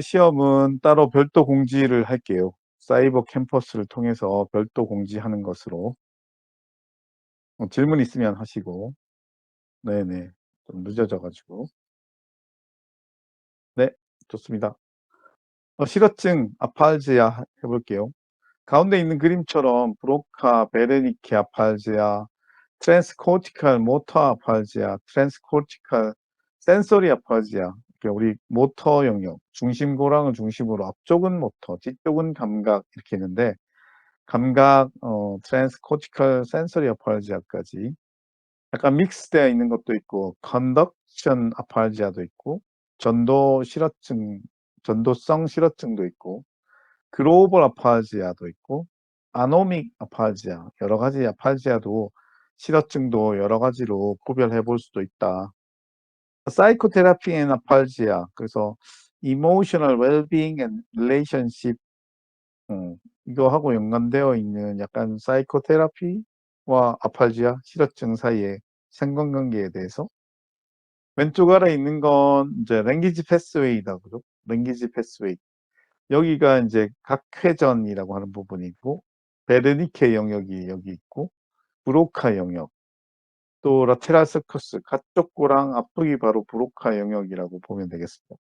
시험은 따로 별도 공지를 할게요. 사이버 캠퍼스를 통해서 별도 공지하는 것으로. 질문 있으면 하시고. 네네. 좀 늦어져 가지고. 네. 좋습니다. 실어증 아팔지아 해 볼게요. 가운데 있는 그림처럼 브로카 베르니케 아팔지아, 트랜스코티칼 모터 아팔지아, 트랜스코티칼 센소리 아팔지아, 그러니까 우리 모터 영역, 중심고랑을 중심으로 앞쪽은 모터, 뒤쪽은 감각 이렇게 있는데 감각 트랜스코티칼 센서리 아팔지아까지 약간 믹스되어 있는 것도 있고 컨덕션 아팔지아도 있고 전도 실어증 전도성 실어증도 있고 글로벌 아팔지아도 있고 아노믹 아팔지아 여러 가지 아팔지아도 실어증도 여러 가지로 구별해 볼 수도 있다. 사이코테라피 앤 아팔지아 그래서 이모셔널 웰빙 앤 릴레이션십 이거하고 연관되어 있는 약간 사이코테라피와 아팔지아 실어증 사이의 상관관계에 대해서 왼쪽 아래 있는 건 이제 랭귀지 패스웨이다 그죠? 랭귀지 패스웨이. 여기가 인제 각회전이라고 하는 부분이고 베르니케 영역이 여기 있고 브로카 영역 또 라테랄 서커스 가쪽 고랑 앞쪽이 바로 브로카 영역이라고 보면 되겠습니다.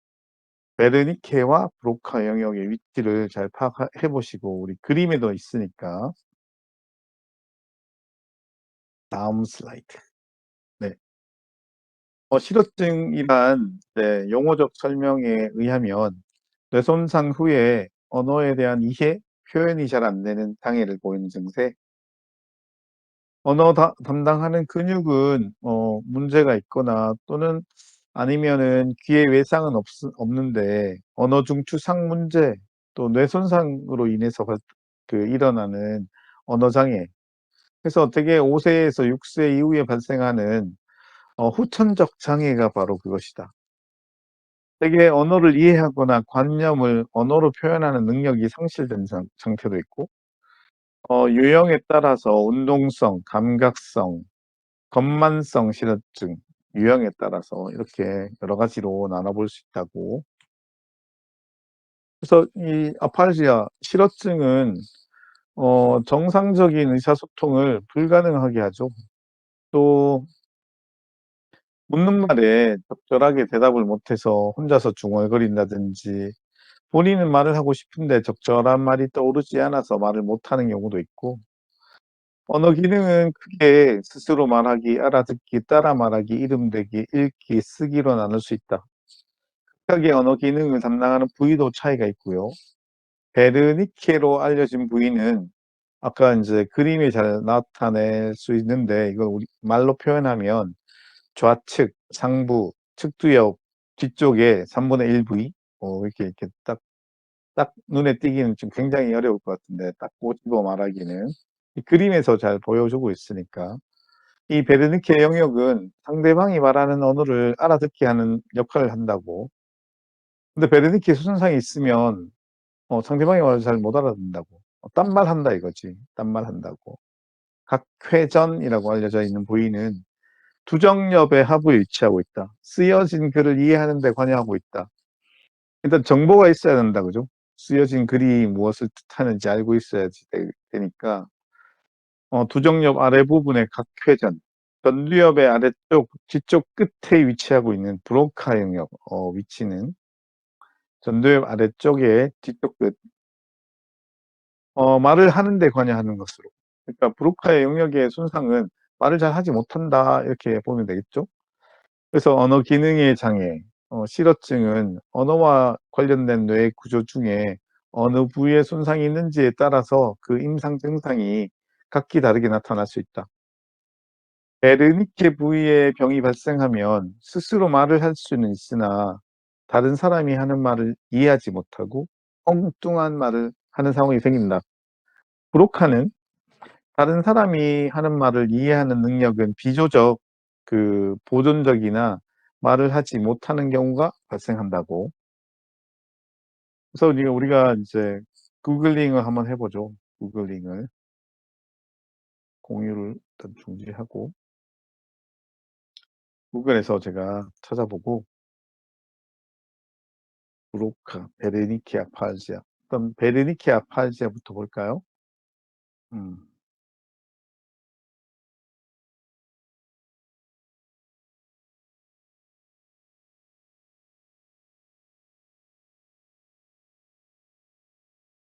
베르니케와 브로카 영역의 위치를 잘 파악해 보시고 우리 그림에도 있으니까 다음 슬라이드. 네. 실어증이란 네 용어적 설명에 의하면 뇌손상 후에 언어에 대한 이해, 표현이 잘 안 되는 장애를 보이는 증세. 언어 담당하는 근육은 문제가 있거나 또는 아니면은 귀에 외상은 없는데 언어 중추상 문제 또 뇌 손상으로 인해서 일어나는 언어 장애. 그래서 되게 5 세에서 6세 이후에 발생하는 후천적 장애가 바로 그것이다. 되게 언어를 이해하거나 관념을 언어로 표현하는 능력이 상실된 상태도 있고 유형에 따라서 운동성, 감각성, 건만성 실어증 유형에 따라서 이렇게 여러 가지로 나눠 볼 수 있다고. 그래서 이 아파르지아 실어증은 정상적인 의사소통을 불가능하게 하죠. 또 묻는 말에 적절하게 대답을 못해서 혼자서 중얼거린다든지 본인은 말을 하고 싶은데 적절한 말이 떠오르지 않아서 말을 못하는 경우도 있고 언어 기능은 크게 스스로 말하기, 알아듣기, 따라 말하기, 이름 대기, 읽기, 쓰기로 나눌 수 있다. 각각의 언어 기능을 담당하는 부위도 차이가 있고요. 베르니케로 알려진 부위는 아까 인제 그림에 잘 나타낼 수 있는데 이걸 우리 말로 표현하면 좌측, 상부, 측두엽 뒤쪽에 3분의 1 부위 이렇게 딱 눈에 띄기는 좀 굉장히 어려울 것 같은데 딱 꼬집어 말하기는 이 그림에서 잘 보여주고 있으니까. 이 베르니케 영역은 상대방이 말하는 언어를 알아듣게 하는 역할을 한다고. 근데 베르니케 수준상이 있으면 상대방이 말을 잘 못 알아듣는다고. 딴말한다 이거지. 딴말한다고. 각회전이라고 알려져 있는 부위는 두정엽의 하부에 위치하고 있다. 쓰여진 글을 이해하는 데 관여하고 있다. 일단 정보가 있어야 된다 그죠? 쓰여진 글이 무엇을 뜻하는지 알고 있어야지 되니까 두정엽 아래 부분의 각회전, 전두엽의 아래쪽 뒤쪽 끝에 위치하고 있는 브로카 영역 위치는 전두엽 아래쪽에 뒤쪽 끝 말을 하는 데 관여하는 것으로. 그러니까 브로카의 영역의 손상은 '말을 잘 하지 못한다.' 이렇게 보면 되겠죠. 그래서 언어 기능의 장애, 실어증은 언어와 관련된 뇌의 구조 중에 어느 부위에 손상이 있는지에 따라서 그 임상 증상이 각기 다르게 나타날 수 있다. 베르니케 부위에 병이 발생하면 스스로 말을 할 수는 있으나 다른 사람이 하는 말을 이해하지 못하고 엉뚱한 말을 하는 상황이 생긴다. 브로카는 다른 사람이 하는 말을 이해하는 능력은 비교적 보존적이나 말을 하지 못하는 경우가 발생한다고. 그래서 우리가 이제 구글링을 한번 해 보죠. 구글링을 공유를 일단 중지하고 구글에서 제가 찾아보고 브로카, 베르니케 아팔지아. 그럼 베르니케 아팔지아부터 볼까요? 음.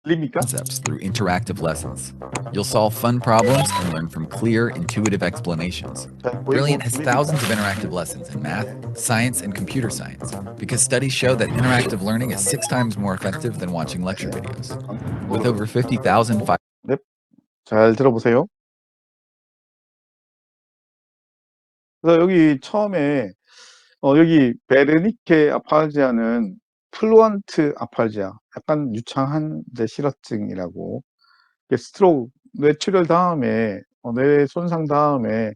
들립니까? Concepts through interactive lessons. You'll solve fun problems and learn from clear, intuitive explanations. 잘 보이고 Brilliant has 들립니까? thousands of interactive lessons in math, science, and computer science because studies show that interactive learning is 6 times more effective than watching lecture videos. With over 50,000 네, 잘 들어보세요. 그래서 여기 처음에 여기 베르니케 아팔지아는 플루언트 아팔지아, 약간 유창한 이제 실어증이라고. 이게 스트로크, 뇌출혈 다음에 뇌 손상 다음에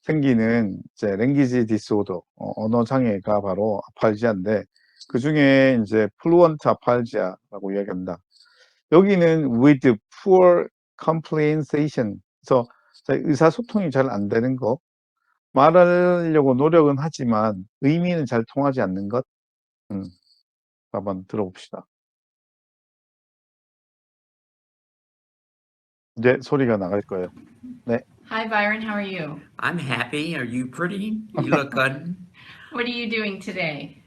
생기는 이제 랭귀지 디스오더, 언어 장애가 바로 아팔지아인데 그 중에 이제 플루언트 아팔지아라고 이야기합니다. 여기는 with poor comprehension, 그래서 의사소통이 잘 안 되는 것, 말하려고 노력은 하지만 의미는 잘 통하지 않는 것. 한번 들어봅시다. 이제 소리가 나갈 거예요. 네. Hi, Byron. How are you? I'm happy. Are you pretty? You look good. What are you doing today?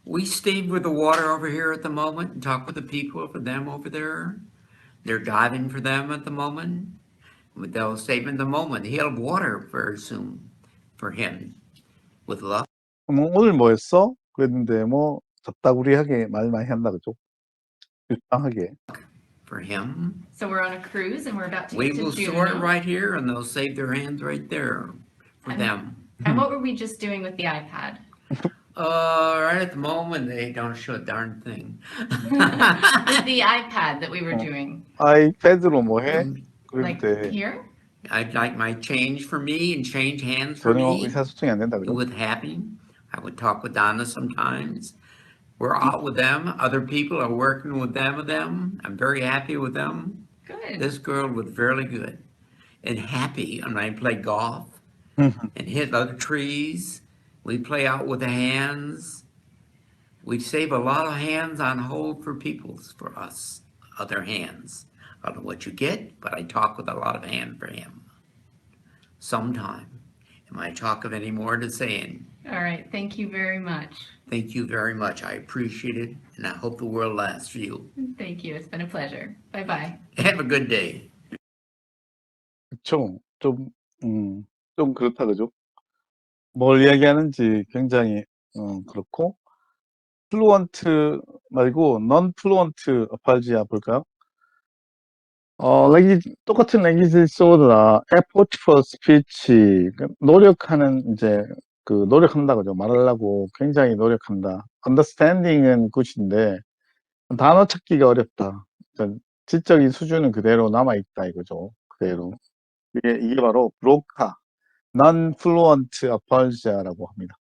We stayed with the water over here at the moment and talked with the people for them over there. They're diving for them at the moment. But they'll save in the moment. He'll have water very soon for him with love. 오늘 뭐 했어? 그랬는데 뭐 잡다구리하게 말 많이 한다 그죠? 유창하게. For him. So we're on a cruise and we're about to We get to will store it Juneau. right here and they'll save their hands right there for And- them. And what were we just doing with the iPad? Right at the moment, they don't show a darn thing. With the iPad that we were doing. 아이패드로 뭐 해? Like 그런데 here? I'd like my change for me and change hands for 전혀 me. 의사소통이 안 된다 그죠? With happy. I would talk with Donna sometimes. We're out with them. Other people are working with them. I'm very happy with them. Good. This girl was very good and happy. And I play golf and hit other trees. We play out with the hands. We save a lot of hands on hold for people's, for us, other hands. I don't know what you get, but I talk with a lot of hand for him. Sometime. Am I talk of any more to saying? All right. Thank you very much. Thank you very much. I appreciate it, and I hope the world lasts for you. Thank you. It's been a pleasure. Bye-bye. Have a good day. 그쵸. 좀 그렇다 그죠? 뭘 이야기하는지 굉장히 그렇고, 플루언트 말고 non 플루언트 아팔지아 볼까요? 똑같은 랭귀지 디스오더나 effort for speech, 노력하는 이제 노력한다 그죠? 말하려고 굉장히 노력한다. understanding은 굿인데 단어 찾기가 어렵다. 그러니까 지적인 수준은 그대로 남아 있다 이거죠. 그대로. 이게 바로 브로카, non-fluent apalsia라고 합니다.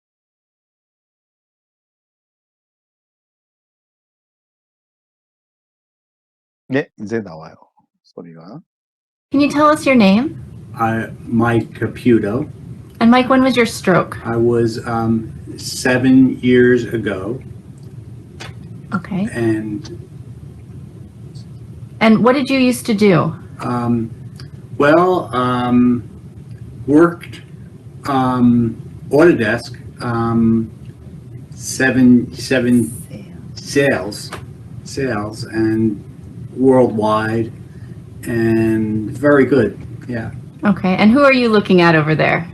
네, 이제 나와요. 소리가. Can you tell us your name? Mike Caputo. And Mike, when was your stroke? I was 7 years ago, Okay. and And what did you used to do? worked Autodesk, seven sales, and worldwide, and very good. Yeah, Okay. And who are you looking at over there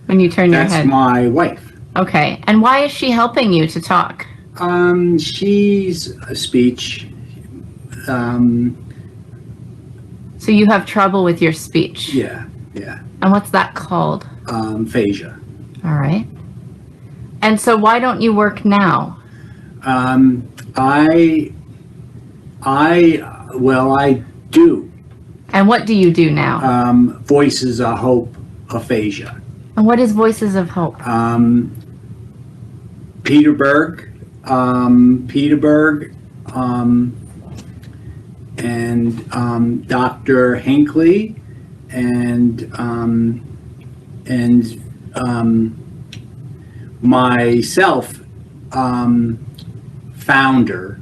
when you turn your that's head? my wife. Okay. And why is she helping you to talk? She's a speech. So you have trouble with your speech. Yeah. And what's that called? Phasia. All right. And so why don't you work now? I do. And what do you do now? Voices of Hope aphasia. And what is Voices of Hope? Peterburg, and Dr. Hinckley, and myself founder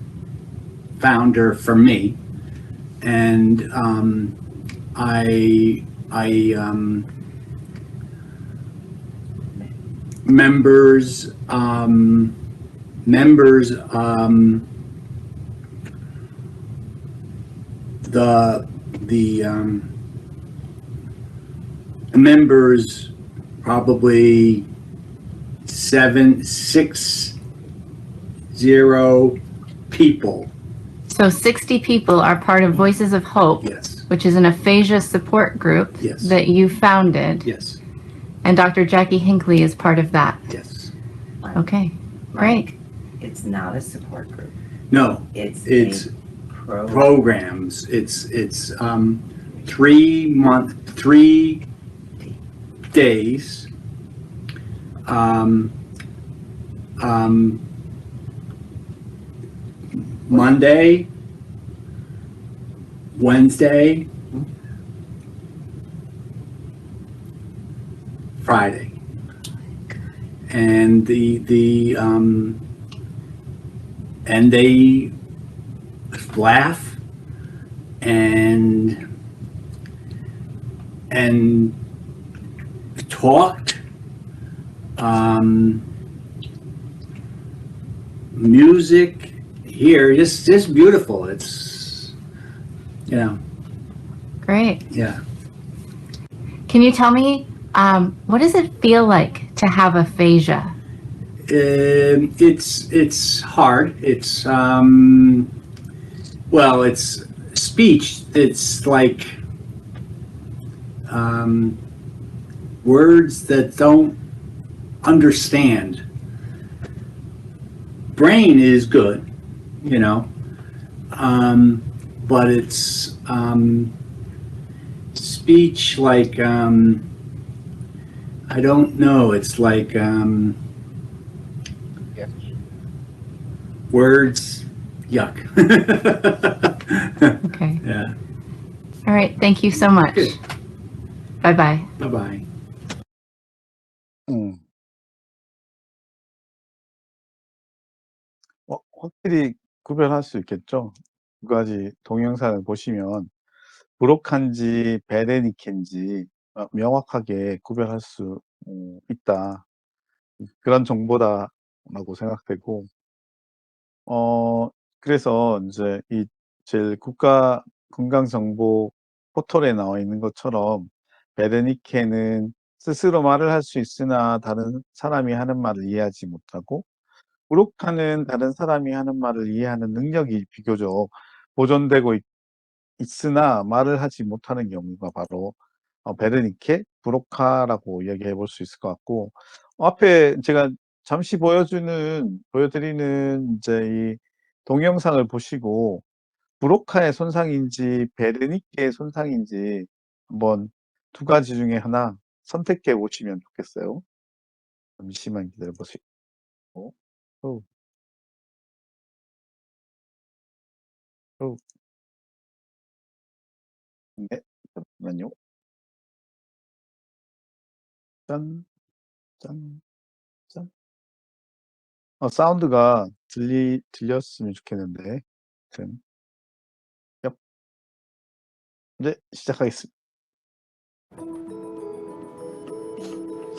for me, and I members the members probably 60 people. So 60 people are part of Voices of Hope, Yes. which is an aphasia support group Yes. that you founded. Yes. And Dr. Jackie Hinckley is part of that. Yes. Okay, great. It's not a support group. No, It's it's a program. programs. It's 3 days. Monday, Wednesday, Friday, and and they laugh and talked. Music here, just beautiful. It's, Great. yeah. Can you tell me, what does it feel like to have aphasia? It's hard. It's well, it's speech. It's like words that don't understand. Brain is good, but it's speech like I don't know. It's like words, yuck. Okay. Yeah. All right. Thank you so much. Good. Bye-bye. Bye-bye. 확실히 구별할 수 있겠죠. 두 가지 동영상을 보시면 브로칸지 베레니켄지 명확하게 구별할 수 있다. 그런 정보다라고 생각되고, 그래서 이제 이 제일 국가 건강정보 포털에 나와 있는 것처럼 베레니케는 스스로 말을 할 수 있으나 다른 사람이 하는 말을 이해하지 못하고, 브로카는 다른 사람이 하는 말을 이해하는 능력이 비교적 보존되고 있으나 말을 하지 못하는 경우가 바로 베르니케, 브로카라고 이야기해 볼 수 있을 것 같고, 앞에 제가 잠시 보여드리는 이제 이 동영상을 보시고 브로카의 손상인지 베르니케의 손상인지 한번 두 가지 중에 하나 선택해 보시면 좋겠어요. 잠시만 기다려 보세요. 어. 네, 잠깐만요. 짠, 짠, 짠. 사운드가 들렸으면 좋겠는데. 아무튼, 얍. 네, 시작하겠습니다.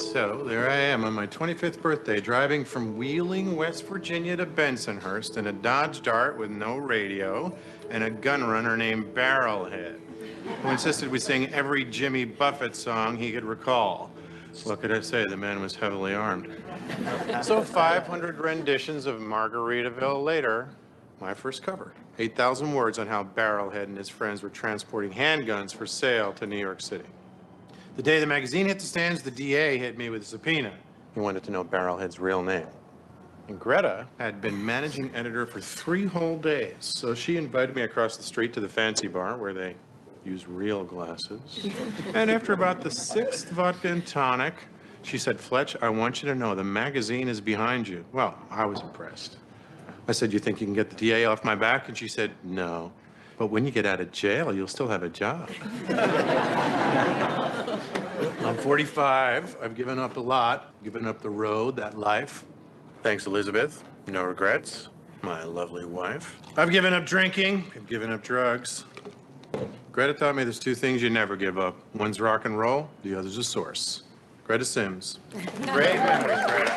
So there I am on my 25th birthday, driving from Wheeling, West Virginia to Bensonhurst in a Dodge Dart with no radio and a gun runner named Barrelhead, who insisted we sing every Jimmy Buffett song he could recall. What could I say? The man was heavily armed. So 500 renditions of Margaritaville later, my first cover. 8,000 words on how Barrelhead and his friends were transporting handguns for sale to New York City. The day the magazine hit the stands, the DA hit me with a subpoena. He wanted to know Barrelhead's real name. And Greta had been managing editor for 3 whole days, so she invited me across the street to the fancy bar where they use real glasses. And after about the 6th vodka and tonic, she said, "Fletch, I want you to know the magazine is behind you." Well, I was impressed. I said, "You think you can get the DA off my back?" And she said, "No. But when you get out of jail, you'll still have a job." I'm 45. I've given up a lot. Given up the road, that life. Thanks, Elizabeth. No regrets. My lovely wife. I've given up drinking. I've given up drugs. Greta taught me there's two things you never give up. One's rock and roll, the other's a source. Greta Sims. Great memories, Greta.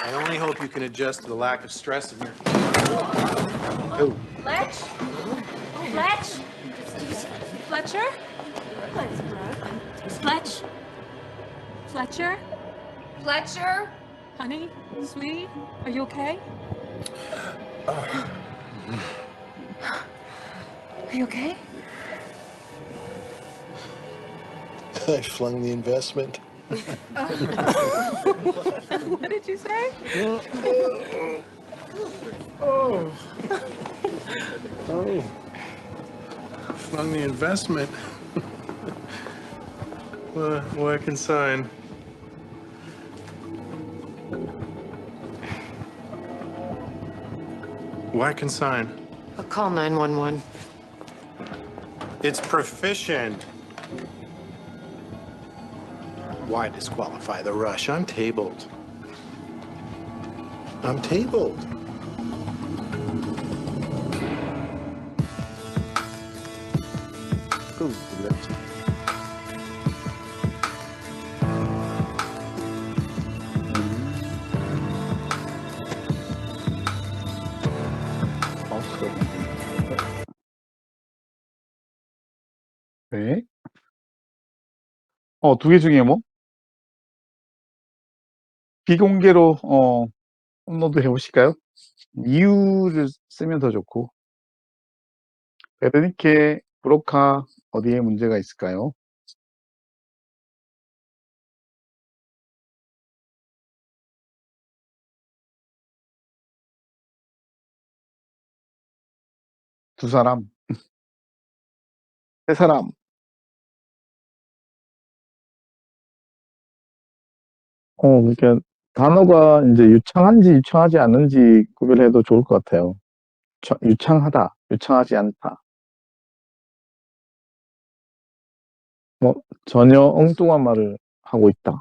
I only hope you can adjust to the lack of stress in your... Fletch? Fletch? Fletcher? Fletch? Fletcher? Fletcher? Honey? Sweetie? Are you okay? Are you okay? I flung the investment. What did you say? Oh. Flung the investment. Well, I can sign. Why consign? I'll call 911. It's proficient. Why disqualify the rush? I'm tabled. I'm tabled. Ooh, 그렇지. 마우스가 있네. 네. 두 개 중에 뭐? 비공개로 업로드 해보실까요? 이유를 쓰면 더 좋고. 베르니케, 브로카 어디에 문제가 있을까요? 두 사람, 세 사람. 그러니까 단어가 이제 유창한지 유창하지 않은지 구별해도 좋을 것 같아요. 유창하다, 유창하지 않다. 뭐 전혀 엉뚱한 말을 하고 있다.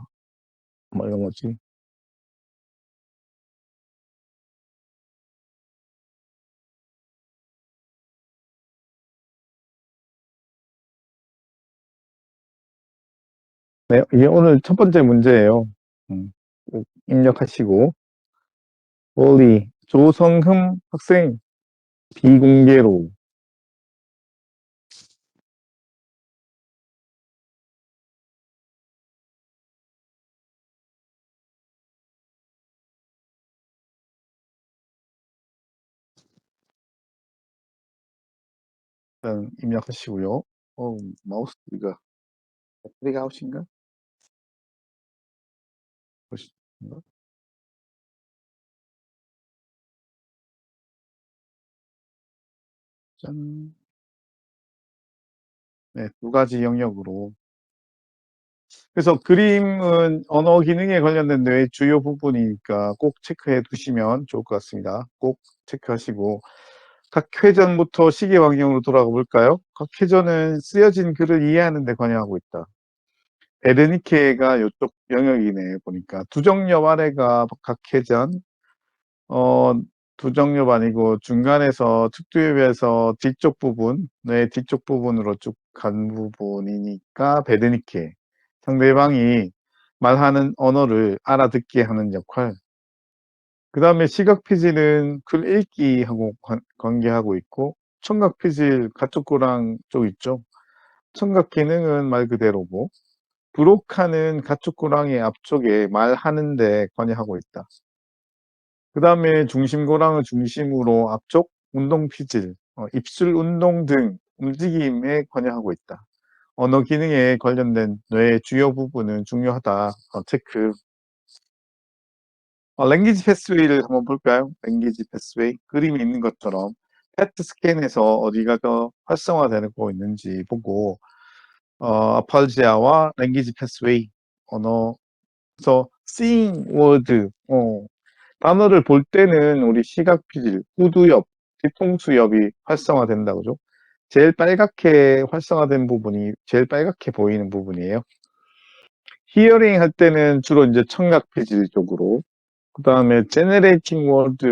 뭐 이런 거지. 네, 이게 오늘 첫 번째 문제예요. 꼭 입력하시고. 원리, 조성흠 학생, 비공개로. 일단 입력하시고요. 마우스가 배터리가 아웃인가? 보시는가? 짠. 네, 두 가지 영역으로. 그래서 그림은 언어 기능에 관련된 뇌의 주요 부분이니까 꼭 체크해 두시면 좋을 것 같습니다. 꼭 체크하시고. 각 회전부터 시계 방향으로 돌아가 볼까요? 각 회전은 쓰여진 글을 이해하는 데 관여하고 있다. 베르니케가 이쪽 영역이네 보니까. 두정엽 아래가 각 회전, 두정엽 아니고 중간에서 측두엽에서 뒤쪽 부분, 뇌 뒤쪽 부분으로 쭉 간 부분이니까 베르니케. 상대방이 말하는 언어를 알아듣게 하는 역할. 그 다음에 시각 피질은 글 읽기하고 관계하고 있고, 청각 피질 가축고랑 쪽 있죠. 청각 기능은 말 그대로고, 브로카는 가축고랑의 앞쪽에 말하는데 관여하고 있다. 그 다음에 중심고랑을 중심으로 앞쪽 운동 피질, 입술 운동 등 움직임에 관여하고 있다. 언어 기능에 관련된 뇌의 주요 부분은 중요하다. 체크. 랭귀지 패스웨이를 한번 볼까요? 랭귀지 패스웨이. 그림이 있는 것처럼 패트 스캔에서 어디가 더 활성화되고 있는지 보고, 아팔지아와 랭귀지 패스웨이, 언어에서 seeing word, 단어를 볼 때는 우리 시각 피질, 후두엽, 뒤통수엽이 활성화된다, 그죠? 제일 빨갛게 활성화된 부분이 제일 빨갛게 보이는 부분이에요. 히어링 할 때는 주로 이제 청각 피질 쪽으로, 그다음에 generating word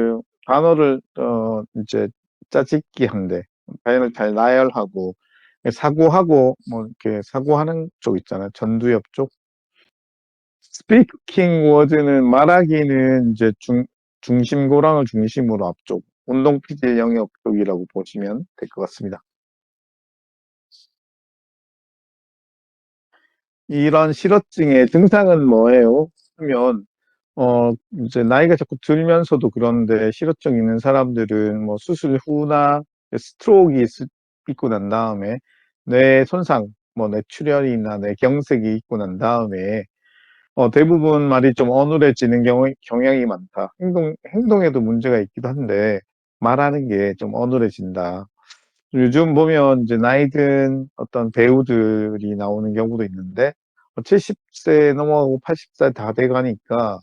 단어를 이제 짜집기 한대. 단어를 잘 나열하고 사고하고 뭐 이렇게 사고하는 쪽 있잖아요. 전두엽 쪽. speaking word는 말하기는 이제 중심고랑을 중심으로 앞쪽 운동 피질 영역 쪽이라고 보시면 될 것 같습니다. 이런 실어증의 증상은 뭐예요? 하면 이제 나이가 자꾸 들면서도 그런데 실어증 있는 사람들은 뭐 수술 후나 스트로크가 있고 난 다음에 뇌 손상, 뭐 뇌출혈이나 뇌경색이 있고 난 다음에 대부분 말이 좀 어눌해지는 경향이 많다. 행동에도 문제가 있기도 한데 말하는 게 좀 어눌해진다. 요즘 보면 이제 나이 든 어떤 배우들이 나오는 경우도 있는데 70세 넘어가고 80살 다 돼가니까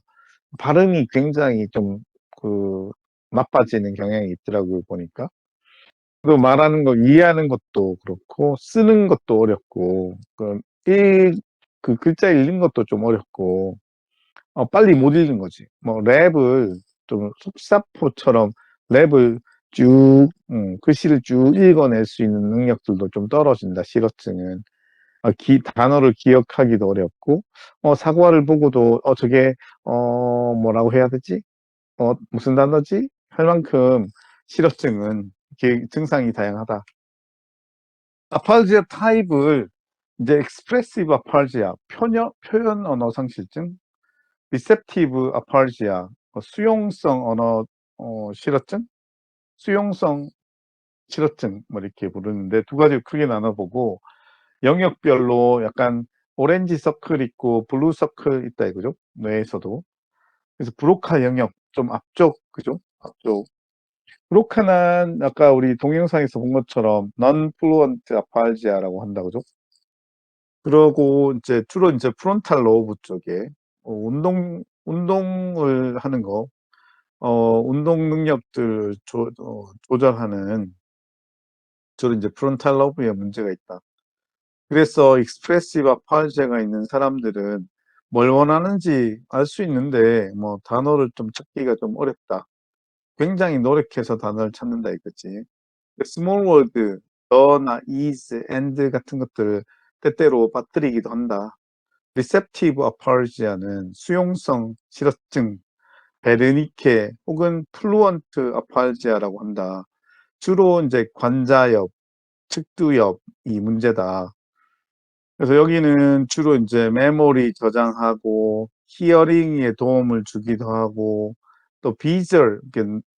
발음이 굉장히 좀 나빠지는 경향이 있더라고요, 보니까. 또 말하는 거 이해하는 것도 그렇고 쓰는 것도 어렵고 그 글자 읽는 것도 좀 어렵고 빨리 못 읽는 거지. 뭐 랩을 좀 속사포처럼 랩을 쭉 글씨를 쭉 읽어낼 수 있는 능력들도 좀 떨어진다. 실어증은 단어를 기억하기도 어렵고 사과를 보고도 저게 뭐라고 해야 되지? 무슨 단어지? 할 만큼 실어증은 이렇게 증상이 다양하다. 아팔지아 타입을 이제 expressive 아팔지아, 표현 언어 상실증, receptive 아팔지아, 수용성 언어 실어증, 수용성 실어증 뭐 이렇게 부르는데 두 가지 크게 나눠보고 영역별로 약간 오렌지 서클 있고 블루 서클 있다 이거죠. 뇌에서도. 그래서 브로카 영역 좀 앞쪽 그죠? 앞쪽. 브로카는 아까 우리 동영상에서 본 것처럼 non-fluent aphasia라고 한다 그죠? 그러고 이제 주로 이제 프론탈 로브 쪽에 운동을 하는 거, 운동 능력들 조절하는 주로 이제 프론탈 로브에 문제가 있다. 그래서 익스프레시브 아팔지아가 있는 사람들은 뭘 원하는지 알 수 있는데 뭐 단어를 좀 찾기가 좀 어렵다. 굉장히 노력해서 단어를 찾는다 이거지. 스몰 월드, 더나 is, and 같은 것들을 때때로 빠뜨리기도 한다. 리셉티브 아팔지아는 수용성 실어증, 베르니케 혹은 플루언트 아팔지아라고 한다. 주로 이제 관자엽, 측두엽이 문제다. 그래서 여기는 주로 이제 메모리 저장하고 히어링에 도움을 주기도 하고 또 비절,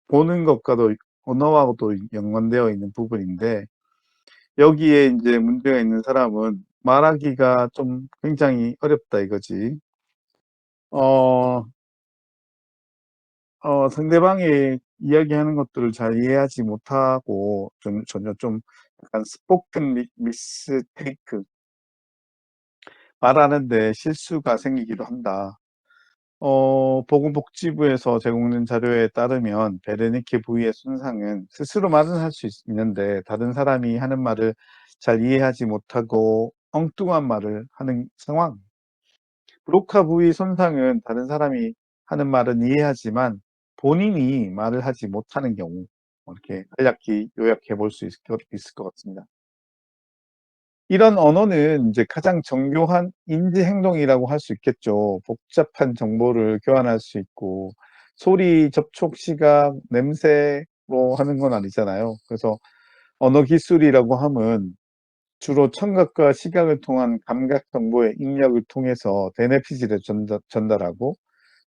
보는 것과도 언어하고도 연관되어 있는 부분인데 여기에 이제 문제가 있는 사람은 말하기가 좀 굉장히 어렵다 이거지. 상대방이 이야기하는 것들을 잘 이해하지 못하고 전혀 좀 약간 스포큰 미스테이크 말하는데 실수가 생기기도 한다. 보건복지부에서 제공된 자료에 따르면 베르니케 부위의 손상은 스스로 말은 할 수 있는데 다른 사람이 하는 말을 잘 이해하지 못하고 엉뚱한 말을 하는 상황. 브로카 부위 손상은 다른 사람이 하는 말은 이해하지만 본인이 말을 하지 못하는 경우 이렇게 간략히 요약해 볼 수 있을 것 같습니다. 이런 언어는 이제 가장 정교한 인지 행동이라고 할 수 있겠죠. 복잡한 정보를 교환할 수 있고 소리, 접촉, 시각, 냄새로 하는 건 아니잖아요. 그래서 언어 기술이라고 하면 주로 청각과 시각을 통한 감각 정보의 입력을 통해서 대뇌피질에 전달하고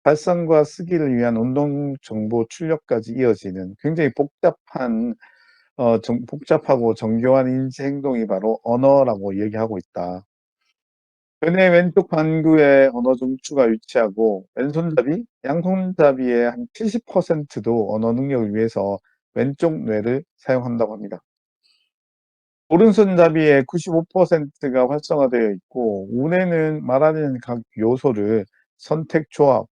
발성과 쓰기를 위한 운동 정보 출력까지 이어지는 굉장히 복잡하고 정교한 인지 행동이 바로 언어라고 얘기하고 있다. 근의 왼쪽 반구에 언어 중추가 위치하고 왼손잡이, 양손잡이의 한 70%도 언어 능력을 위해서 왼쪽 뇌를 사용한다고 합니다. 오른손잡이의 95%가 활성화되어 있고 우뇌는 말하는 각 요소를 선택, 조합,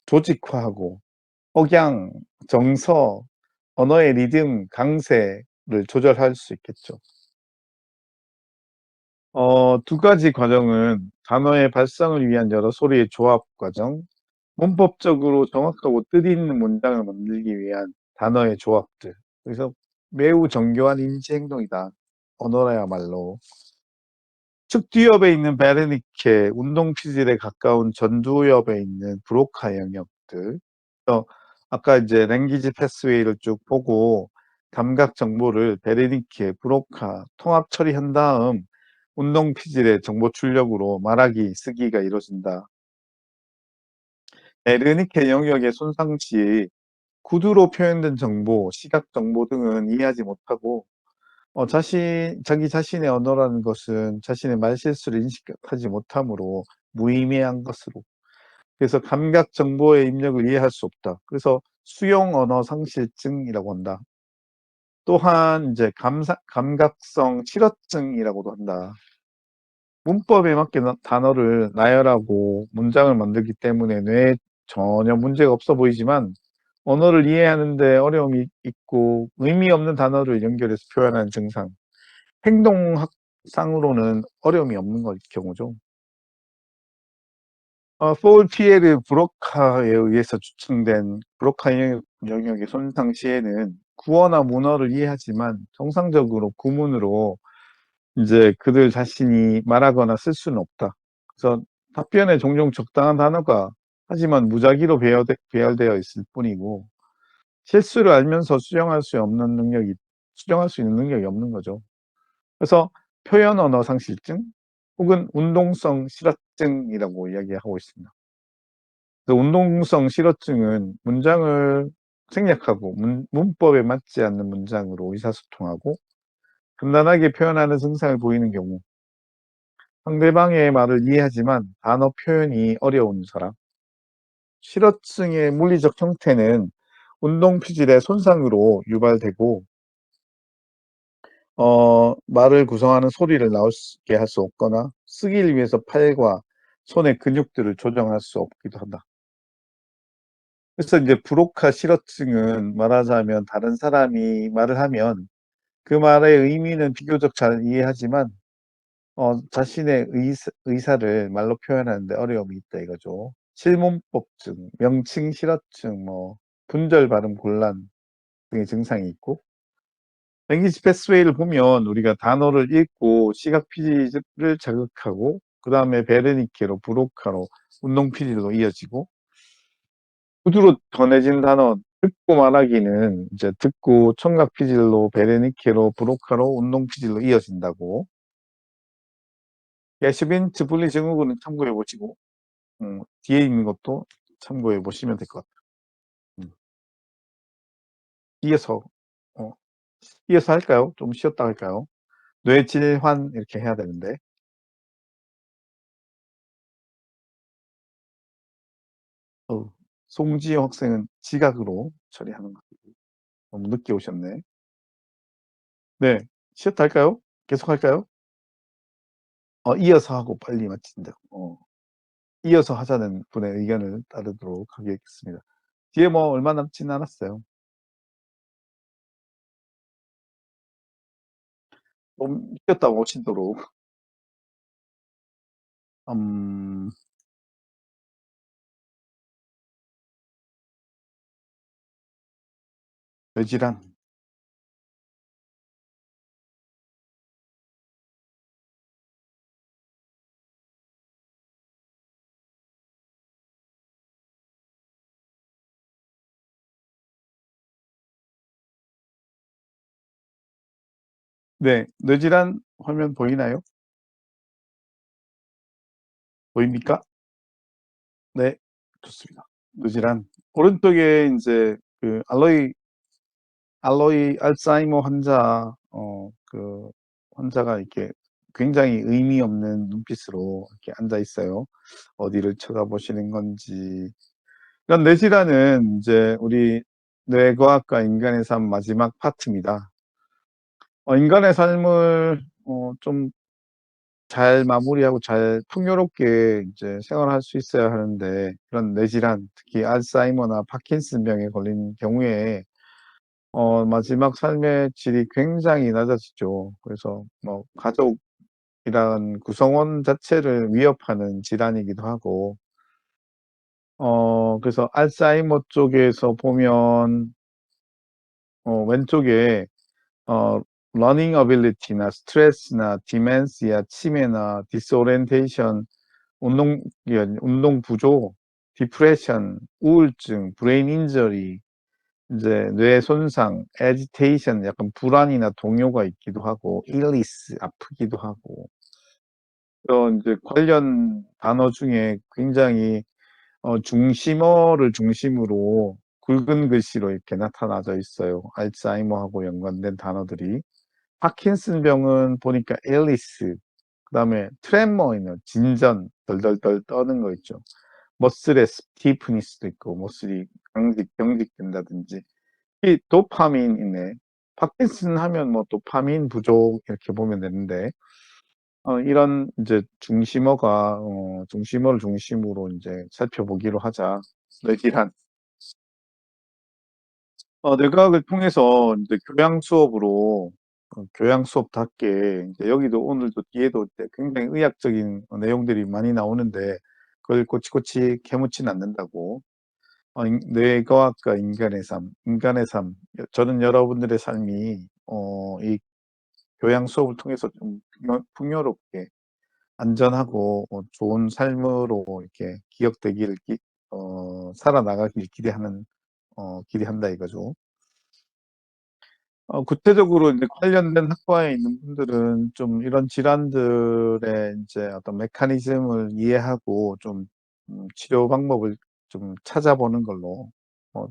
조직화하고 억양, 정서, 언어의 리듬, 강세를 조절할 수 있겠죠. 두 가지 과정은 단어의 발성을 위한 여러 소리의 조합 과정, 문법적으로 정확하고 뜻 있는 문장을 만들기 위한 단어의 조합들. 그래서 매우 정교한 인지 행동이다. 언어야말로. 측 뒤옆에 있는 베르니케, 운동 피질에 가까운 전두엽에 있는 브로카 영역들. 아까 이제 랭귀지 패스웨이를 쭉 보고 감각 정보를 베르니케, 브로카 통합 처리한 다음 운동 피질의 정보 출력으로 말하기, 쓰기가 이루어진다. 베르니케 영역의 손상 시 구두로 표현된 정보, 시각 정보 등은 이해하지 못하고 자기 자신의 언어라는 것은 자신의 말실수를 인식하지 못하므로 무의미한 것으로. 그래서 감각 정보의 입력을 이해할 수 없다. 그래서 수용 언어 상실증이라고 한다. 또한 이제 감각성 실어증이라고도 한다. 문법에 맞게 단어를 나열하고 문장을 만들기 때문에 뇌에 전혀 문제가 없어 보이지만 언어를 이해하는데 어려움이 있고 의미 없는 단어를 연결해서 표현하는 증상. 행동학상으로는 어려움이 없는 경우죠. 포울 피에르 브로카에 의해서 추측된 브로카 영역의 손상 시에는 구어나 문어를 이해하지만 정상적으로 구문으로 이제 그들 자신이 말하거나 쓸 수는 없다. 그래서 답변에 종종 적당한 단어가 하지만 무작위로 배열되어 있을 뿐이고 실수를 알면서 수정할 수 있는 능력이 없는 거죠. 그래서 표현 언어 상실증 혹은 운동성 실어증이라고 이야기하고 있습니다. 그래서 운동성 실어증은 문장을 생략하고 문법에 맞지 않는 문장으로 의사소통하고 간단하게 표현하는 증상을 보이는 경우, 상대방의 말을 이해하지만 단어 표현이 어려운 사람. 실어증의 물리적 형태는 운동 피질의 손상으로 유발되고 말을 구성하는 소리를 나오게 할 수 없거나 쓰기를 위해서 팔과 손의 근육들을 조정할 수 없기도 한다. 그래서 이제 브로카 실어증은 말하자면 다른 사람이 말을 하면 그 말의 의미는 비교적 잘 이해하지만 자신의 의사를 말로 표현하는데 어려움이 있다 이거죠. 실문법증, 명칭 실어증, 분절 발음 곤란 등의 증상이 있고 랭귀지 패스웨이를 보면 우리가 단어를 읽고 시각 피질을 자극하고 그 다음에 베르니케로 브로카로 운동 피질로 이어지고 구두로 전해진 단어 듣고 말하기는 이제 듣고 청각 피질로 베르니케로 브로카로 운동 피질로 이어진다고. 게슈빈트 분리 증후군은 참고해 보시고 뒤에 있는 것도 참고해 보시면 될 것 같아요. 이어서 할까요? 좀 쉬었다 할까요? 뇌질환 이렇게 해야 되는데 송지효 학생은 지각으로 처리하는 것 같아요. 너무 늦게 오셨네. 네, 쉬었다 할까요? 계속 할까요? 이어서 하고 빨리 마친다고. 이어서 하자는 분의 의견을 따르도록 하겠습니다. 뒤에 얼마 남지는 않았어요. 좀 쉬었다 오시도록. 뇌질환. 네, 뇌질환 화면 보이나요? 보입니까? 네, 좋습니다. 뇌질환. 오른쪽에 이제 그 알로이 알츠하이머 환자, 그 환자가 이렇게 굉장히 의미 없는 눈빛으로 이렇게 앉아 있어요. 어디를 쳐다보시는 건지. 그런 뇌질환은 이제 우리 뇌과학과 인간의 삶 마지막 파트입니다. 인간의 삶을 좀 잘 마무리하고 잘 풍요롭게 이제 생활할 수 있어야 하는데 그런 뇌질환, 특히 알츠하이머나 파킨슨병에 걸린 경우에 마지막 삶의 질이 굉장히 낮아지죠. 그래서 가족이란 구성원 자체를 위협하는 질환이기도 하고 그래서 알츠하이머 쪽에서 보면 왼쪽에 러닝 어빌리티나 스트레스나 디멘시아, 치매나 디스오리엔테이션, 운동 부족, 디프레션, 우울증, 브레인 인저리, 이제 뇌 손상, 애지테이션, 약간 불안이나 동요가 있기도 하고, 일리스, 아프기도 하고, 이제 관련 단어 중에 굉장히 중심어를 중심으로 굵은 글씨로 이렇게 나타나져 있어요. 알츠하이머하고 연관된 단어들이. 파킨슨 병은 보니까 앨리스, 그다음에 트레머에는 진전, 덜덜덜 떠는 거 있죠. 머슬의 스티프니스도 있고, 머슬이 경직된다든지. 이 도파민이네. 파킨슨 하면 뭐 도파민 부족 이렇게 보면 되는데, 이런 이제 중심어를 중심으로 이제 살펴보기로 하자. 뇌질환. 뇌과학을 통해서 이제 교양 수업으로 교양 수업답게 이제 여기도 오늘도 뒤에도 이제 굉장히 의학적인 내용들이 많이 나오는데 그걸 꼬치꼬치 캐묻지는 않는다고. 뇌과학과 인간의 삶. 저는 여러분들의 삶이 이 교양 수업을 통해서 좀 풍요롭게 안전하고 좋은 삶으로 이렇게 기억되기를 살아나가길 기대한다 이거죠. 구체적으로 이제 관련된 학과에 있는 분들은 좀 이런 질환들의 이제 어떤 메커니즘을 이해하고 좀 치료 방법을 좀 찾아보는 걸로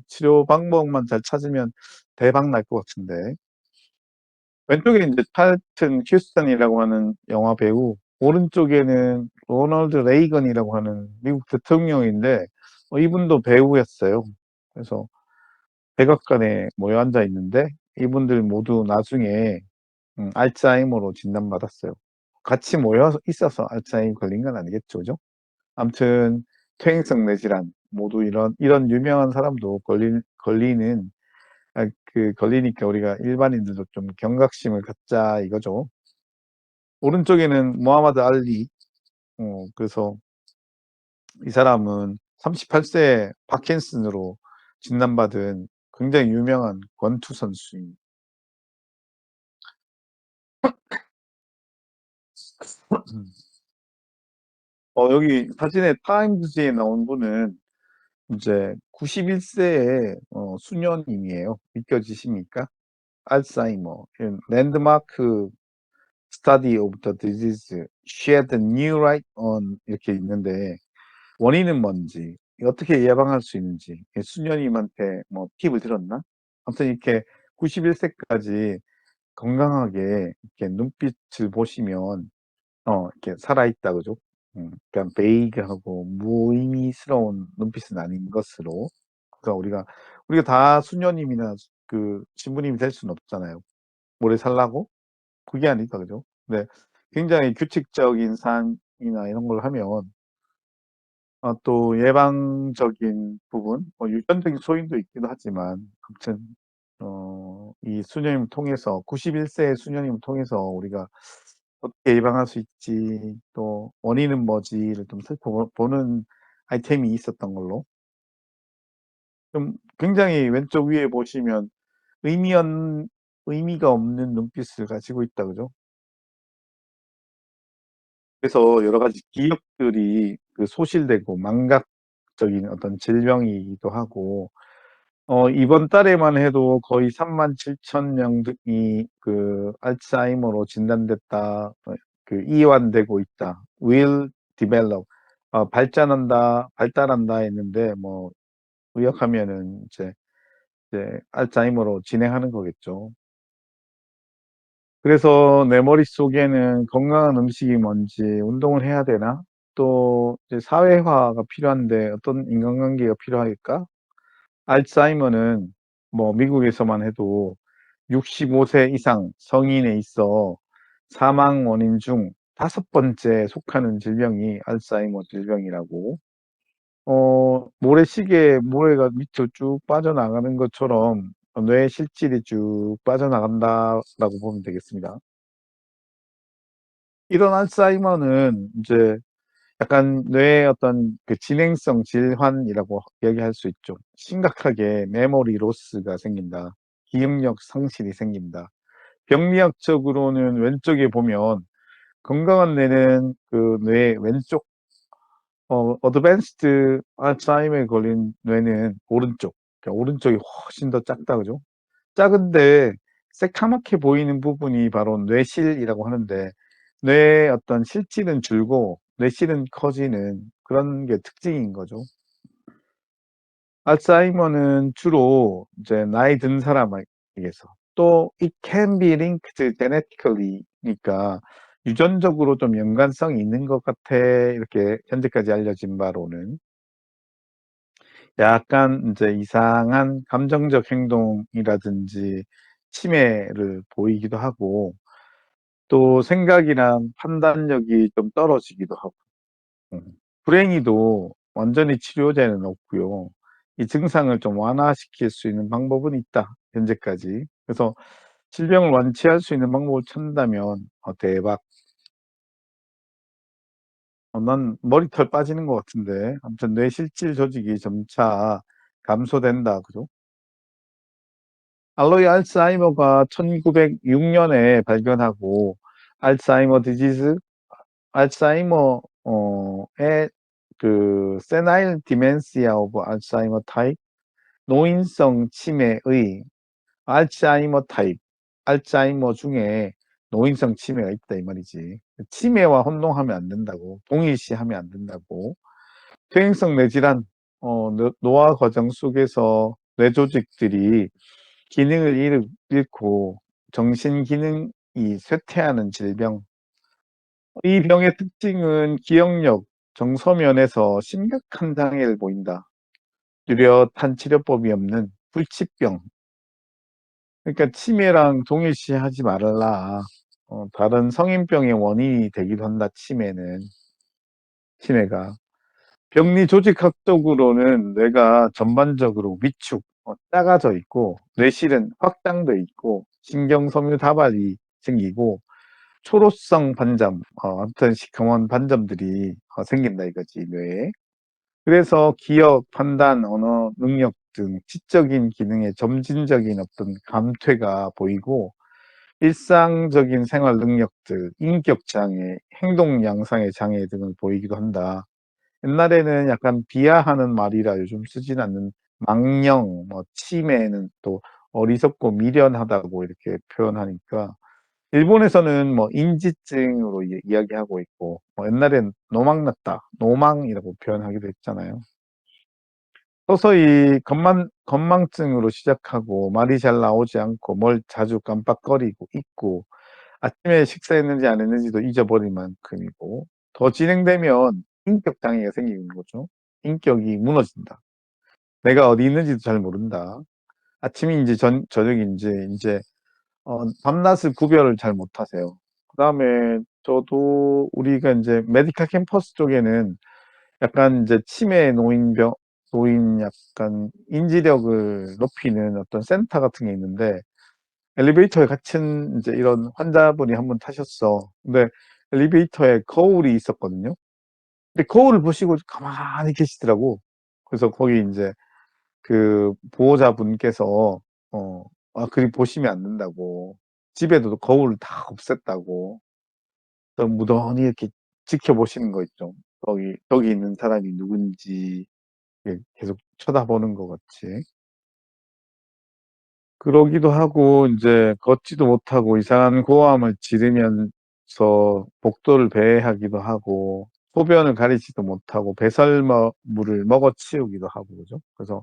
치료 방법만 잘 찾으면 대박 날 것 같은데 왼쪽에 이제 찰튼 휴스턴이라고 하는 영화 배우, 오른쪽에는 로널드 레이건이라고 하는 미국 대통령인데 이분도 배우였어요. 그래서 백악관에 모여 앉아 있는데 이분들 모두 나중에 알츠하이머로 진단받았어요. 같이 모여 있어서 알츠하이머 걸린 건 아니겠죠, 그죠? 아무튼 퇴행성 뇌질환 모두 이런 유명한 사람도 걸리는 걸리니까 우리가 일반인들도 좀 경각심을 갖자 이거죠. 오른쪽에는 모하마드 알리. 그래서 이 사람은 38세에 파킨슨으로 진단받은 굉장히 유명한 권투 선수입니다. 여기 사진에 타임즈지에 나온 분은 이제 91세의 수녀님이에요. 믿겨지십니까? 알츠하이머. 랜드마크 Study of the disease. She had a new light on 이렇게 있는데 원인은 뭔지, 어떻게 예방할 수 있는지 수녀님한테 뭐 팁을 들었나? 아무튼 이렇게 91세까지 건강하게 이렇게 눈빛을 보시면 이렇게 살아있다 그죠? 그냥 베이그하고 무의미스러운 눈빛은 아닌 것으로. 그러니까 우리가 다 수녀님이나 그 신부님이 될 수는 없잖아요. 오래 살라고? 그게 아니까 그죠? 근데 굉장히 규칙적인 삶이나 이런 걸 하면 또 예방적인 부분, 유전적인 소인도 있기도 하지만 아무튼 이 수녀님을 통해서 91세의 수녀님을 통해서 우리가 어떻게 예방할 수 있지, 또 원인은 뭐지를 좀 살펴보는 아이템이 있었던 걸로. 좀 굉장히 왼쪽 위에 보시면 의미가 없는 눈빛을 가지고 있다 그죠? 그래서 여러 가지 기억들이 소실되고 망각적인 어떤 질병이기도 하고 이번 달에만 해도 거의 37,000명이 알츠하이머로 진단됐다. 이완되고 있다. will develop. 발달한다 했는데 뭐 의역하면은 이제 알츠하이머로 진행하는 거겠죠. 그래서 내 머릿속에는 건강한 음식이 뭔지, 운동을 해야 되나? 또 이제 사회화가 필요한데 어떤 인간관계가 필요할까? 알츠하이머는 뭐 미국에서만 해도 65세 이상 성인에 있어 사망 원인 중 5번째 속하는 질병이 알츠하이머 질병이라고. 모래시계에 모래가 밑으로 쭉 빠져나가는 것처럼 뇌 실질이 쭉 빠져나간다라고 보면 되겠습니다. 이런 알츠하이머는 이제 약간 뇌의 어떤 그 진행성 질환이라고 이야기할 수 있죠. 심각하게 메모리 로스가 생긴다. 기억력 상실이 생긴다. 병리학적으로는 왼쪽에 보면 건강한 뇌는 그 뇌 왼쪽, 어드밴스드 알츠하이머에 걸린 뇌는 오른쪽. 그러니까 오른쪽이 훨씬 더 작다, 그죠? 작은데 새카맣게 보이는 부분이 바로 뇌실이라고 하는데, 뇌의 어떤 실질은 줄고 뇌실은 커지는 그런 게 특징인 거죠. 알츠하이머는 주로 이제 나이 든 사람에게서, 또 it can be linked genetically니까 유전적으로 좀 연관성이 있는 것 같아. 이렇게 현재까지 알려진 바로는 약간 이제 이상한 감정적 행동이라든지 치매를 보이기도 하고, 또 생각이랑 판단력이 좀 떨어지기도 하고. 음. 불행히도 완전히 치료제는 없고요. 이 증상을 좀 완화시킬 수 있는 방법은 있다, 현재까지. 그래서 질병을 완치할 수 있는 방법을 찾는다면 대박. 난 머리털 빠지는 것 같은데. 아무튼 뇌 실질 조직이 점차 감소된다, 그죠? 알로이 알츠하이머가 1906년에 발견하고, 알츠하이머 디지즈, 알츠하이머의 그 세나일 디멘시아 오브 알츠하이머 타입, 노인성 치매의 알츠하이머 타입, 알츠하이머 중에 노인성 치매가 있다 이 말이지. 치매와 혼동하면 안 된다고, 동일시하면 안 된다고. 퇴행성 뇌질환, 노화 과정 속에서 뇌 조직들이 기능을 잃고 정신 기능이 쇠퇴하는 질병. 이 병의 특징은 기억력, 정서면에서 심각한 장애를 보인다. 뚜렷한 치료법이 없는 불치병. 그러니까 치매랑 동일시하지 말라. 다른 성인병의 원인이 되기도 한다, 치매가. 병리 조직학적으로는 뇌가 전반적으로 위축, 작아져 있고, 뇌실은 확장돼 있고, 신경섬유 다발이 생기고, 초로성 반점, 아무튼 시커먼 반점들이 생긴다 이거지, 뇌에. 그래서 기억, 판단, 언어 능력 등 지적인 기능에 점진적인 어떤 감퇴가 보이고, 일상적인 생활 능력들, 인격 장애, 행동 양상의 장애 등을 보이기도 한다. 옛날에는 약간 비하하는 말이라 요즘 쓰진 않는 망령, 치매는 또 어리석고 미련하다고 이렇게 표현하니까, 일본에서는 인지증으로 이야기하고 있고, 옛날엔 노망났다, 노망이라고 표현하기도 했잖아요. 서서히 건망증으로 시작하고 말이 잘 나오지 않고 뭘 자주 깜빡거리고 잊고 아침에 식사했는지 안 했는지도 잊어버릴 만큼이고, 더 진행되면 인격 장애가 생기는 거죠. 인격이 무너진다. 내가 어디 있는지도 잘 모른다. 아침인지 저녁인지 이제 밤낮을 구별을 잘 못하세요. 그다음에 저도 우리가 이제 메디컬 캠퍼스 쪽에는 약간 이제 치매 노인 약간 인지력을 높이는 어떤 센터 같은 게 있는데, 엘리베이터에 갇힌 이제 이런 환자분이 한 분 타셨어. 근데 엘리베이터에 거울이 있었거든요. 근데 거울을 보시고 가만히 계시더라고. 그래서 거기 이제 그 보호자분께서 그리 보시면 안 된다고. 집에도 거울을 다 없앴다고. 또 무던히 이렇게 지켜보시는 거 있죠. 거기 있는 사람이 누군지 계속 쳐다보는 것 같이. 그러기도 하고, 이제 걷지도 못하고 이상한 고함을 지르면서 복도를 배회하기도 하고, 소변을 가리지도 못하고 배설물을 먹어치우기도 하고, 그죠? 그래서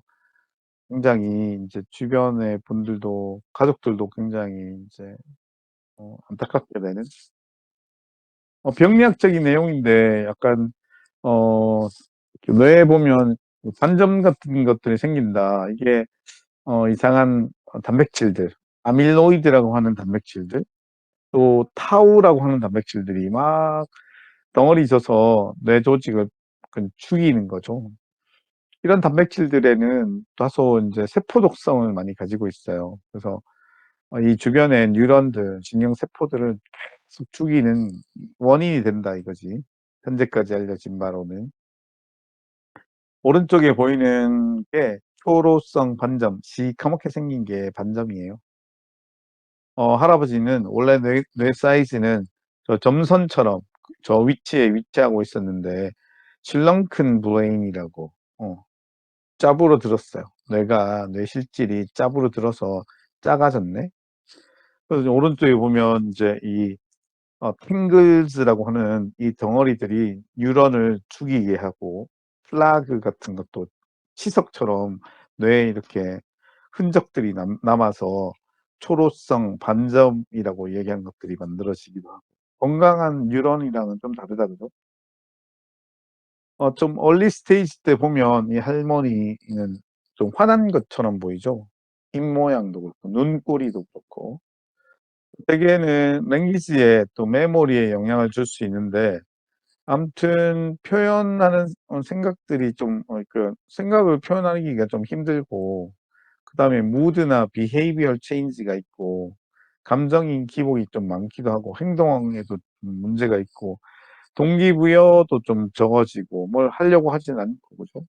굉장히 이제 주변의 분들도, 가족들도 굉장히 이제 안타깝게 되는 병리학적인 내용인데, 약간 뇌에 보면 반점 같은 것들이 생긴다. 이게 이상한 단백질들, 아밀로이드라고 하는 단백질들, 또 타우라고 하는 단백질들이 막 덩어리 져서 뇌 조직을 죽이는 거죠. 이런 단백질들에는 다소 이제 세포 독성을 많이 가지고 있어요. 그래서 이 주변의 뉴런들, 신경세포들을 계속 죽이는 원인이 된다 이거지. 현재까지 알려진 바로는. 오른쪽에 보이는 게 초로성 반점, 시커멓게 생긴 게 반점이에요. 할아버지는 원래 뇌 사이즈는 저 점선처럼 저 위치에 위치하고 있었는데 슬렁큰 브레인이라고 짜부러들었어요. 뇌 실질이 짜부러들어서 작아졌네. 그래서 오른쪽에 보면 이제 이 탱글즈라고 하는 이 덩어리들이 뉴런을 죽이게 하고 플라그 같은 것도 치석처럼 뇌에 이렇게 흔적들이 남아서 초로성 반점이라고 얘기한 것들이 만들어지기도 하고. 건강한 뉴런이랑은 좀 다르다 그죠? 좀 얼리 스테이지 때 보면 이 할머니는 좀 화난 것처럼 보이죠? 입 모양도 그렇고 눈꼬리도 그렇고. 대개는 랭귀지에 또 메모리에 영향을 줄 수 있는데 아무튼 표현하는 생각들이 좀 생각을 표현하기가 좀 힘들고, 그다음에 무드나 비헤이비얼 체인지가 있고 감정인 기복이 좀 많기도 하고 행동에도 문제가 있고 동기부여도 좀 적어지고 뭘 하려고 하진 않고 그죠?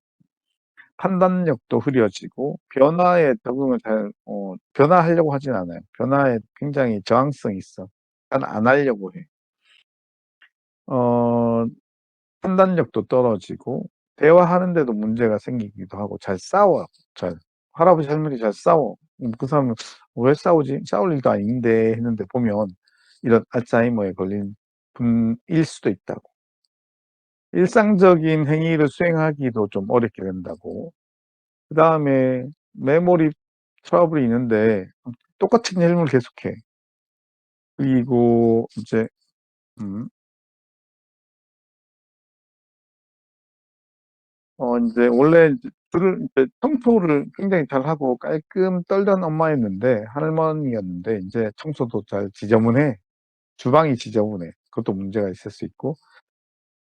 판단력도 흐려지고 변화에 적응을 변화하려고 하진 않아요. 변화에 굉장히 저항성이 있어. 안 하려고 해. 판단력도 떨어지고 대화하는데도 문제가 생기기도 하고 잘 싸워요. 할아버지 할머니 잘 싸워. 그 사람은 왜 싸우지? 싸울 일도 아닌데 했는데 보면 이런 알츠하이머에 걸린 분일 수도 있다고. 일상적인 행위를 수행하기도 좀 어렵게 된다고. 그 다음에 메모리 트러블이 있는데 똑같은 질문을 계속해. 그리고 이제 이제 원래 이제 청소를 굉장히 잘하고 깔끔 떨던 엄마였는데 할머니였는데 이제 청소도 잘 지저분해. 주방이 지저분해. 그것도 문제가 있을 수 있고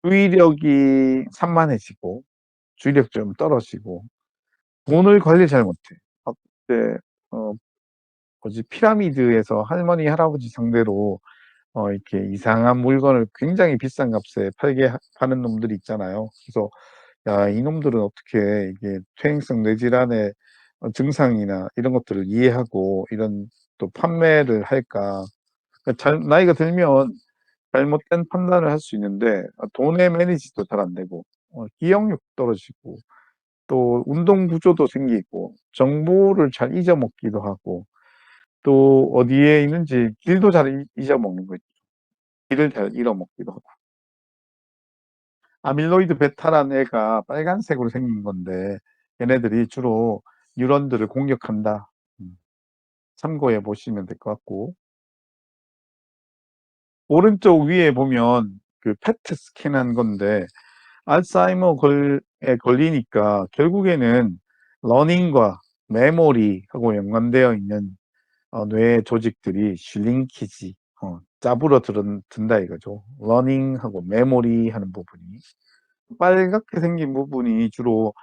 주의력이 산만해지고 주의력 좀 떨어지고 돈을 관리 잘 못해. 그때 피라미드에서 할머니 할아버지 상대로 이렇게 이상한 물건을 굉장히 비싼 값에 파는 놈들이 있잖아요. 그래서 야, 이놈들은 어떻게 이게 퇴행성 뇌질환의 증상이나 이런 것들을 이해하고 이런 또 판매를 할까. 그러니까 나이가 들면 잘못된 판단을 할 수 있는데 돈의 매니지도 잘 안 되고 기억력 떨어지고 또 운동 부조도 생기고 정보를 잘 잊어먹기도 하고 또 어디에 있는지 길도 잘 잊어먹는 거죠. 길을 잘 잃어먹기도 하고. 아밀로이드 베타라는 애가 빨간색으로 생긴 건데 얘네들이 주로 뉴런들을 공격한다. 참고해 보시면 될 것 같고, 오른쪽 위에 보면 그 페트 스캔한 건데 알츠하이머에 걸리니까 결국에는 러닝과 메모리하고 연관되어 있는 뇌 조직들이 슐링키지, 짜부러 든다 이거죠. 러닝하고 메모리 하는 부분이 빨갛게 생긴 부분이 주로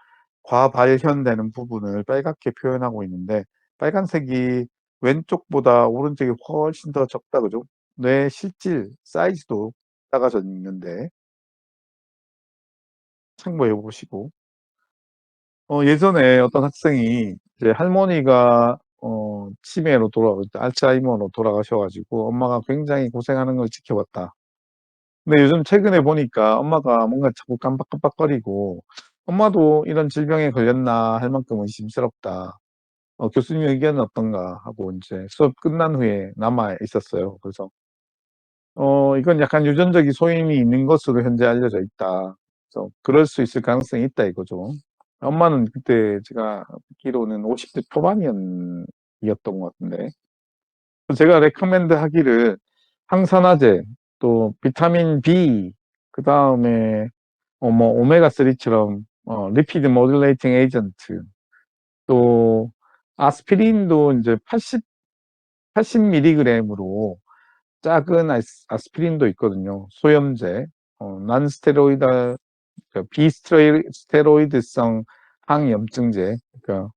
과발현되는 부분을 빨갛게 표현하고 있는데 빨간색이 왼쪽보다 오른쪽이 훨씬 더 적다 그죠? 뇌 실질 사이즈도 작아져 있는데 참고해 보시고, 예전에 어떤 학생이 이제 할머니가 치매로 알츠하이머로 돌아가셔가지고 엄마가 굉장히 고생하는 걸 지켜봤다. 근데 요즘 최근에 보니까 엄마가 뭔가 자꾸 깜빡깜빡거리고 엄마도 이런 질병에 걸렸나 할 만큼 의심스럽다. 교수님 의견은 어떤가 하고 이제 수업 끝난 후에 남아 있었어요. 그래서 이건 약간 유전적인 소임이 있는 것으로 현재 알려져 있다. 그래서 그럴 수 있을 가능성이 있다 이거죠. 엄마는 그때 제가 듣기로는 50대 초반이었던 것 같은데 제가 레커멘드 하기를 항산화제 또 비타민 B 그 다음에 뭐 오메가3처럼 리피드 모듈레이팅 에이전트 또 아스피린도 이제 80mg으로 작은 아스피린도 있거든요. 소염제, 난스테로이드, 비스테로이드성 항염증제, 그러니까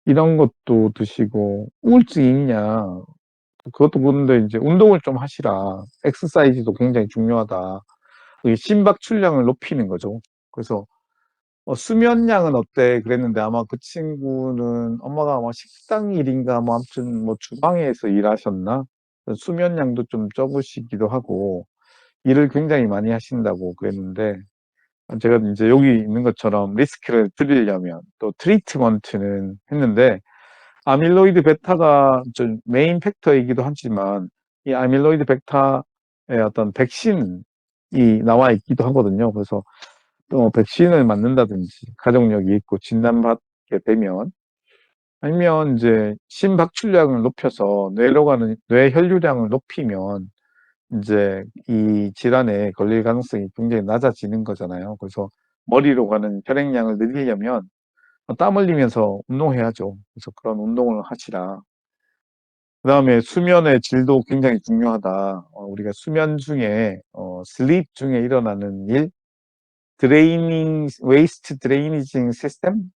이런 것도 드시고 우울증이 있냐? 그것도 그런데 이제 운동을 좀 하시라. 엑서사이즈도 굉장히 중요하다. 그 심박출량을 높이는 거죠. 그래서 수면량은 어때? 그랬는데 아마 그 친구는 엄마가 아마 식당 일인가 뭐 아무튼 뭐 주방에서 일하셨나? 수면량도 좀 적으시기도 하고 일을 굉장히 많이 하신다고 그랬는데 제가 이제 여기 있는 것처럼 리스크를 줄이려면 또 트리트먼트는 했는데 아밀로이드 베타가 좀 메인 팩터이기도 하지만 이 아밀로이드 베타의 어떤 백신이 나와 있기도 하거든요. 그래서 백신을 맞는다든지 가족력이 있고 진단받게 되면 아니면 이제 심박출량을 높여서 뇌로 가는 뇌 혈류량을 높이면 이제 이 질환에 걸릴 가능성이 굉장히 낮아지는 거잖아요. 그래서 머리로 가는 혈액량을 늘리려면 땀 흘리면서 운동해야죠. 그래서 그런 운동을 하시라. 그다음에 수면의 질도 굉장히 중요하다. 우리가 수면 중에 슬립 중에 일어나는 일, 웨이스트 드레이니징 시스템,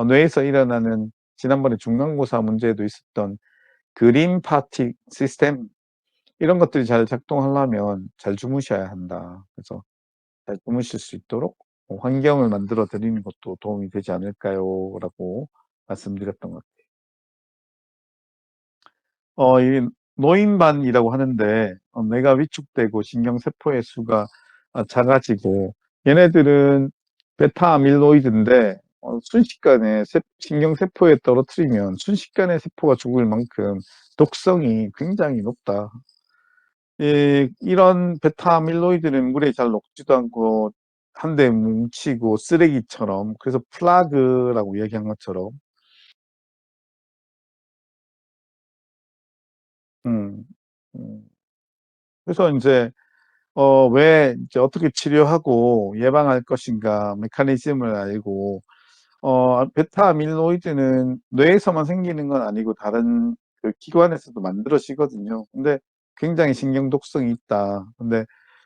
뇌에서 일어나는 지난번에 중간고사 문제에도 있었던 그린파틱 시스템, 이런 것들이 잘 작동하려면 잘 주무셔야 한다. 그래서 잘 주무실 수 있도록 환경을 만들어 드리는 것도 도움이 되지 않을까요? 라고 말씀드렸던 것 같아요. 이 노인반이라고 하는데 뇌가 위축되고 신경세포의 수가 작아지고 얘네들은 베타 아밀로이드인데 순식간에 신경세포에 떨어뜨리면 순식간에 세포가 죽을 만큼 독성이 굉장히 높다. 이런 베타 아밀로이드는 물에 잘 녹지도 않고 한데 뭉치고 쓰레기처럼, 그래서 플라그라고 얘기한 것처럼 음, 음. 그래서 이제 왜 이제 어떻게 치료하고 예방할 것인가 메커니즘을 알고 베타 아밀로이드는 뇌에서만 생기는 건 아니고 다른 그 기관에서도 만들어지거든요. 근데 굉장히 신경 독성이 있다. 근데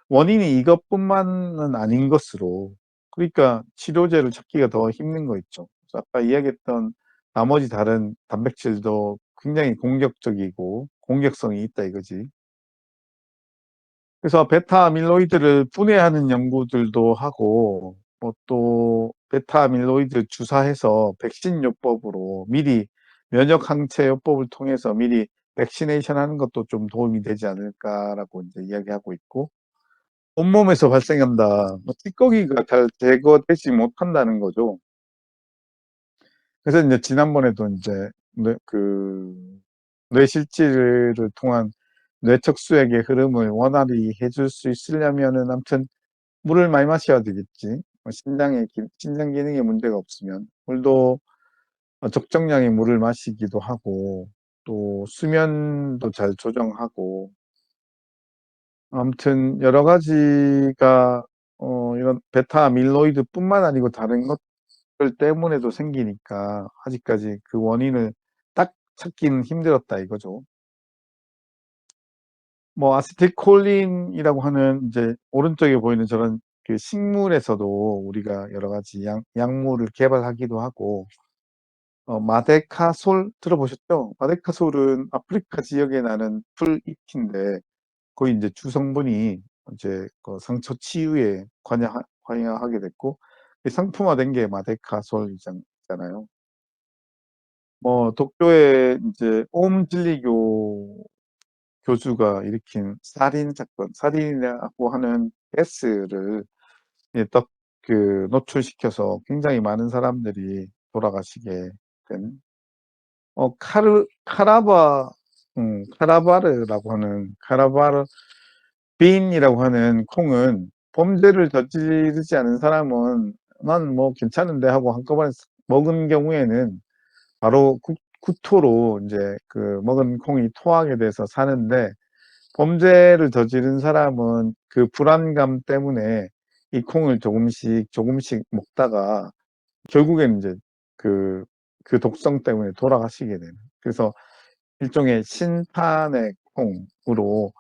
원인이 이것뿐만은 아닌 것으로, 그러니까 치료제를 찾기가 더 힘든 거 있죠. 그래서 아까 이야기했던 나머지 다른 단백질도 굉장히 공격적이고 공격성이 있다 이거지. 그래서 베타 아밀로이드를 분해하는 연구들도 하고 또 베타 아밀로이드 주사해서 백신 요법으로 미리 면역 항체 요법을 통해서 미리 백시네이션 하는 것도 좀 도움이 되지 않을까라고 이제 이야기하고 있고, 온몸에서 발생한다. 찌꺼기가 잘 제거되지 못한다는 거죠. 그래서 이제 지난번에도 이제 뇌실질을 통한 뇌척수액의 흐름을 원활히 해줄 수 있으려면은 아무튼 물을 많이 마셔야 되겠지. 신장 기능에 문제가 없으면 물도 적정량의 물을 마시기도 하고 또 수면도 잘 조정하고 아무튼 여러 가지가 이런 베타 아밀로이드뿐만 아니고 다른 것들 때문에도 생기니까 아직까지 그 원인을 딱 찾기는 힘들었다 이거죠. 뭐 아세틸콜린이라고 하는 이제 오른쪽에 보이는 저런 그 식물에서도 우리가 여러 가지 약물을 개발하기도 하고 마데카솔 들어보셨죠? 마데카솔은 아프리카 지역에 나는 풀잎인데 거의 이제 주성분이 이제 그 상처 치유에 관여하게 됐고 상품화된 게 마데카솔이잖아요. 도쿄의 이제 옴진리교 교주가 일으킨 살인 사건, 살인이라고 하는 가스를 노출시켜서 굉장히 많은 사람들이 돌아가시게 된 카라바르라고 하는 카라바르 빈이라고 하는 콩은 범죄를 저지르지 않은 사람은 난 뭐 괜찮은데 하고 한꺼번에 먹은 경우에는 바로 구토로 이제 그 먹은 콩이 토하게 돼서 사는데, 범죄를 저지른 사람은 그 불안감 때문에 이 콩을 조금씩 먹다가 결국엔 이제 그 독성 때문에 돌아가시게 되는, 그래서 일종의 신판의 콩으로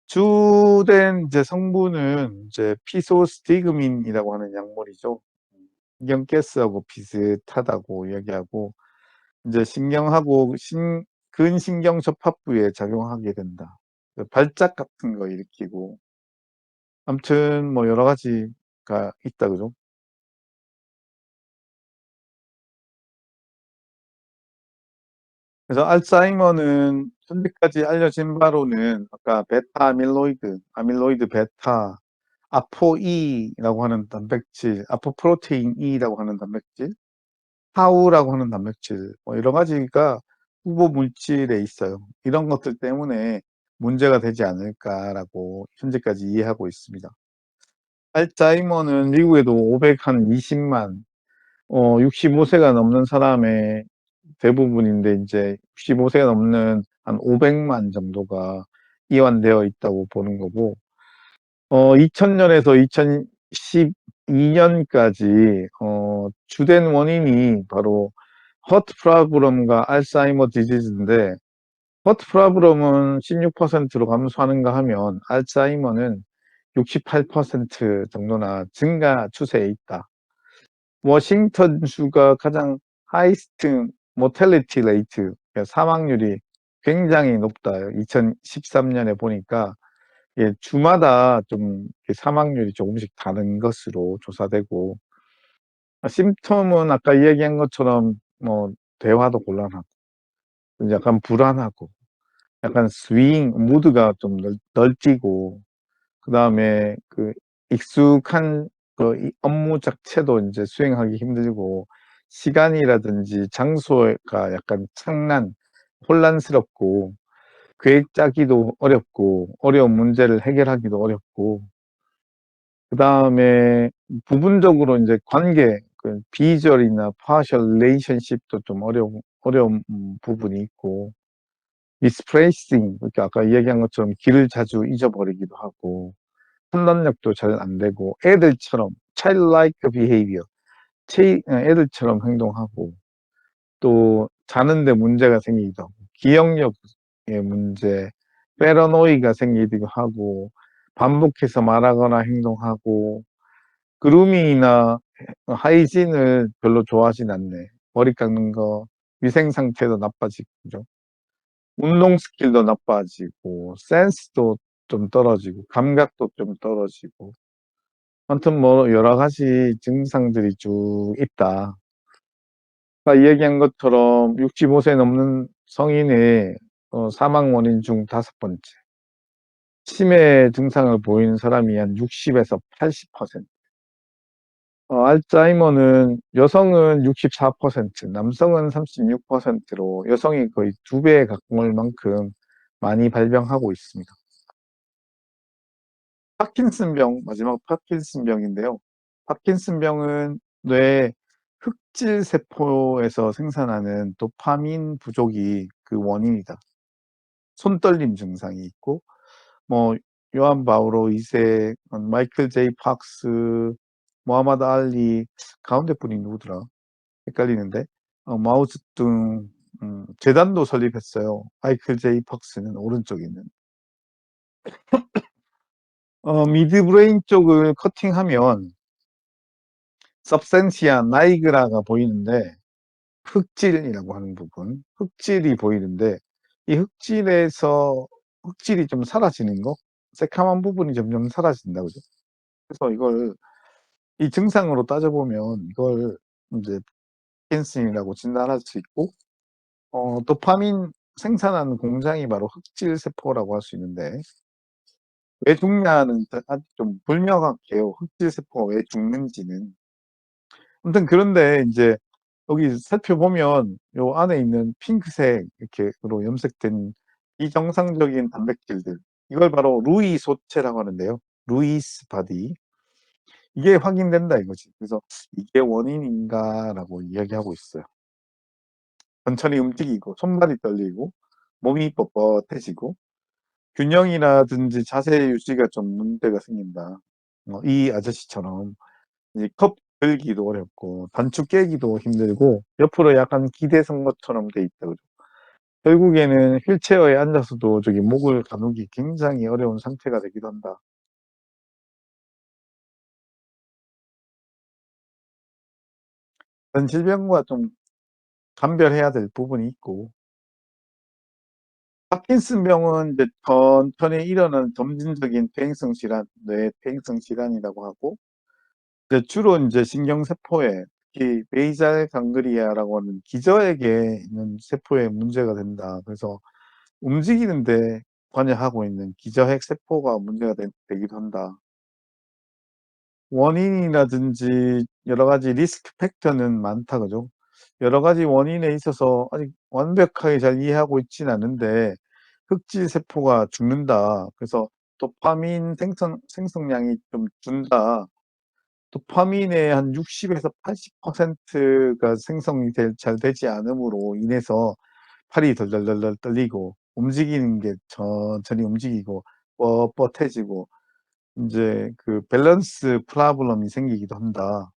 주된 이제 성분은 이제 피소스티그민이라고 하는 약물이죠. 신경가스하고 비슷하다고 이야기하고 이제 신경하고 근신경 접합부에 작용하게 된다. 발작 같은 거 일으키고 아무튼 뭐 여러 가지가 있다 그죠? 그래서 알츠하이머는 현재까지 알려진 바로는 아까 베타 아밀로이드 베타, 아포E라고 하는 단백질, 아포프로테인 E라고 하는 단백질, 타우라고 하는 단백질, 뭐 여러 가지가 후보 물질에 있어요. 이런 것들 때문에 문제가 되지 않을까라고 현재까지 이해하고 있습니다. 알츠하이머는 미국에도 520만, 65세가 넘는 사람의 대부분인데 이제 65세가 넘는 한 500만 정도가 이완되어 있다고 보는 거고, 2000년에서 2012년까지 주된 원인이 바로 허트 프로블럼과 알츠하이머 디지즈인데, 허트 프로블럼은 16%로 감소하는가 하면 알츠하이머는 68% 정도나 증가 추세에 있다. 워싱턴주가 가장 하이스트 모텔리티 레이트, 사망률이 굉장히 높다. 2013년에 보니까 주마다 좀 사망률이 조금씩 다른 것으로 조사되고, 심텀은 아까 이야기한 것처럼 뭐 대화도 곤란하고, 약간 불안하고, 약간 스윙 무드가 좀 널뛰고, 그 다음에 그 익숙한 그 업무 자체도 이제 수행하기 힘들고, 시간이라든지 장소가 약간 혼란스럽고, 계획 짜기도 어렵고, 어려운 문제를 해결하기도 어렵고, 그 다음에 부분적으로 이제 관계, 그 비주얼이나 파셜 릴레이션십도 좀 어려운 부분이 있고, 미스프레이싱, 그러니까 아까 이야기한 것처럼 길을 자주 잊어버리기도 하고, 판단력도 잘 안 되고, 애들처럼 childlike behavior, 애들처럼 행동하고, 또 자는데 문제가 생기기도 하고, 기억력의 문제, 패러노이가 생기기도 하고, 반복해서 말하거나 행동하고, 그루밍이나 하이진을 별로 좋아하진 않네. 머리 깎는 거, 위생 상태도 나빠지고, 그죠? 운동 스킬도 나빠지고, 센스도 좀 떨어지고, 감각도 좀 떨어지고, 아무튼 뭐 여러 가지 증상들이 쭉 있다. 아까 이야기한 것처럼 65세 넘는 성인의 사망 원인 중 5번째. 치매 증상을 보이는 사람이 한 60에서 80%. 알츠하이머는 여성은 64%, 남성은 36%로 여성이 거의 2배에 가까울 만큼 많이 발병하고 있습니다. 파킨슨병, 마지막 파킨슨병인데요. 파킨슨병은 뇌 흑질 세포에서 생산하는 도파민 부족이 그 원인이다. 손떨림 증상이 있고, 뭐 요한 바오로 2세, 마이클 제이 팍스, 모하마드 알리, 가운데 분이 누구더라? 헷갈리는데, 마오쩌둥, 재단도 설립했어요. 마이클 제이 팍스는 오른쪽에 있는. 미드브레인 쪽을 커팅하면 substantia nigra가 보이는데, 흑질이라고 하는 부분, 흑질이 보이는데, 이 흑질이 좀 사라지는 거, 새카만 부분이 점점 사라진다, 그죠? 그래서 이 증상으로 따져보면 이걸 이제 파킨슨이라고 진단할 수 있고, 도파민 생산하는 공장이 바로 흑질 세포라고 할 수 있는데, 왜 죽냐는 아직 좀 불명확해요. 흑질 세포가 왜 죽는지는. 아무튼 그런데 이제 여기 살펴보면 요 안에 있는 핑크색 이렇게로 염색된 비정상적인 단백질들, 이걸 바로 루이 소체라고 하는데요. 루이스 바디. 이게 확인된다 이거지. 그래서 이게 원인인가라고 이야기하고 있어요. 천천히 움직이고, 손발이 떨리고, 몸이 뻣뻣해지고, 균형이라든지 자세 유지가 좀 문제가 생긴다. 이 아저씨처럼 이제 컵 들기도 어렵고, 단축 깨기도 힘들고, 옆으로 약간 기대선 것처럼 돼 있다. 그죠? 결국에는 휠체어에 앉아서도 저기 목을 가누기 굉장히 어려운 상태가 되기도 한다. 그런 질병과 좀 감별해야 될 부분이 있고, 파킨슨병은 이제 천천히 일어나는 점진적인 폐행성 질환, 뇌 폐행성 질환이라고 하고, 이제 주로 이제 신경세포에, 특히 베이잘 강글리아라고 하는 기저에게 있는 세포에 문제가 된다. 그래서 움직이는데 관여하고 있는 기저핵 세포가 문제가 되기도 한다. 원인이라든지 여러 가지 리스크 팩터는 많다, 그죠? 여러 가지 원인에 있어서 아직 완벽하게 잘 이해하고 있지는 않은데, 흑질 세포가 죽는다. 그래서 도파민 생성량이 좀 준다. 도파민의 한 60에서 80%가 생성이 잘 되지 않음으로 인해서 팔이 덜덜덜덜 떨리고, 움직이는 게 천천히 움직이고, 뻣뻣해지고, 이제 그 밸런스 프로블럼이 생기기도 한다.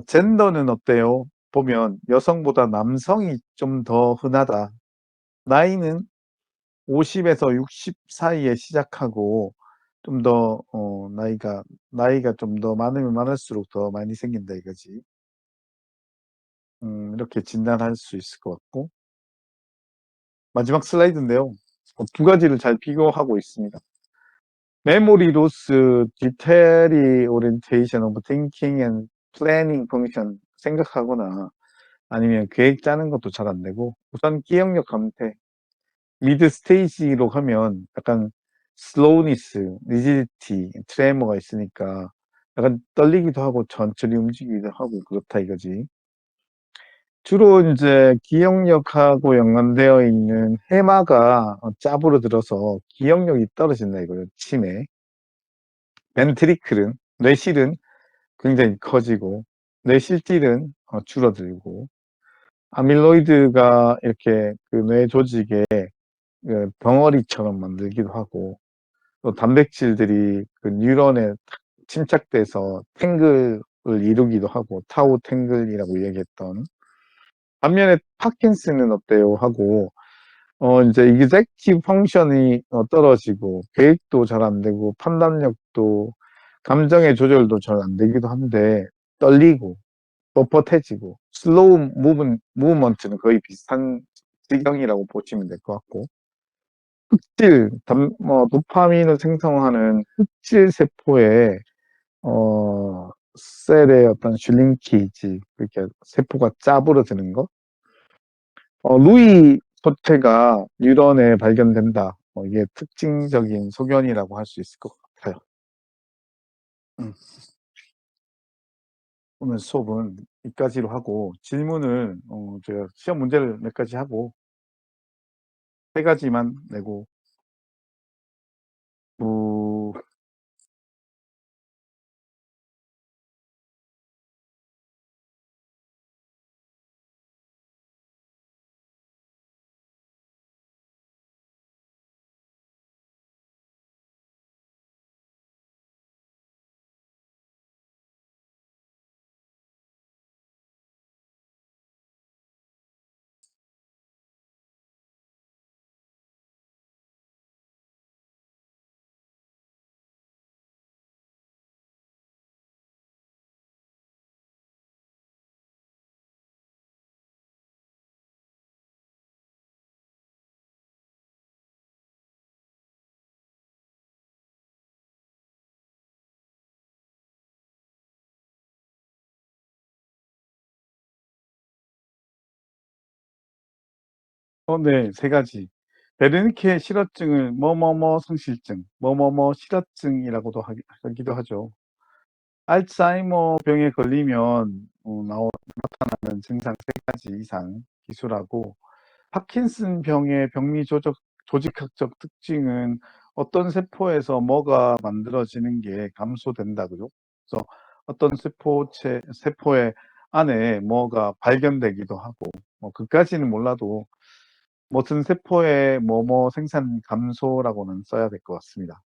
젠더는 어때요? 보면 여성보다 남성이 좀 더 흔하다. 나이는 50에서 60 사이에 시작하고 좀 더 나이가 좀 더 많으면 많을수록 더 많이 생긴다 이거지. 이렇게 진단할 수 있을 것 같고, 마지막 슬라이드인데요. 두 가지를 잘 비교하고 있습니다. 메모리 로스, 디테리 오리엔테이션 오브 띵킹 앤 플래닝 펑션, 생각하거나 아니면 계획 짜는 것도 잘 안 되고, 우선 기억력 감퇴, 미드 스테이지로 가면 약간 슬로우니스, 리지디티, 트레머가 있으니까 약간 떨리기도 하고 천천히 움직이기도 하고 그렇다 이거지. 주로 이제 기억력하고 연관되어 있는 해마가 짜부러들어서 기억력이 떨어진다 이거예요. 치매. 벤트리클은, 뇌실은 굉장히 커지고, 뇌실질은 줄어들고, 아밀로이드가 이렇게 그 뇌 조직에 그 덩어리처럼 만들기도 하고, 또 단백질들이 그 뉴런에 탁 침착돼서 탱글을 이루기도 하고, 타우 탱글이라고 얘기했던. 반면에 파킨슨은 어때요? 하고, 이제 executive 펑션이 떨어지고, 계획도 잘 안 되고, 판단력도, 감정의 조절도 잘 안 되기도 한데, 떨리고, 뻣뻣해지고, 슬로우 무브먼트는 거의 비슷한 지경이라고 보시면 될 것 같고, 흑질, 도파민을 생성하는 흑질 세포의, 셀의 어떤 슐링키지, 그렇게 세포가 짜부러지는 거, 루이 소체가 뉴런에 발견된다. 이게 특징적인 소견이라고 할 수 있을 것 같아요. 오늘 수업은 여기까지로 하고, 질문을 제가 시험 문제를 몇 가지 하고 3가지만 내고 네, 3가지. 베르니케 실어증을 뭐뭐뭐 성실증, 뭐뭐뭐 실어증이라고도 하기도 하죠. 알츠하이머 병에 걸리면 나타나는 증상 3가지 이상 기술하고, 파킨슨 병의 병리 조직학적 특징은 어떤 세포에서 뭐가 만들어지는 게 감소된다, 그죠? 그래서 어떤 세포의 안에 뭐가 발견되기도 하고, 그까지는 몰라도 무슨 세포의 뭐뭐 생산 감소라고는 써야 될 것 같습니다.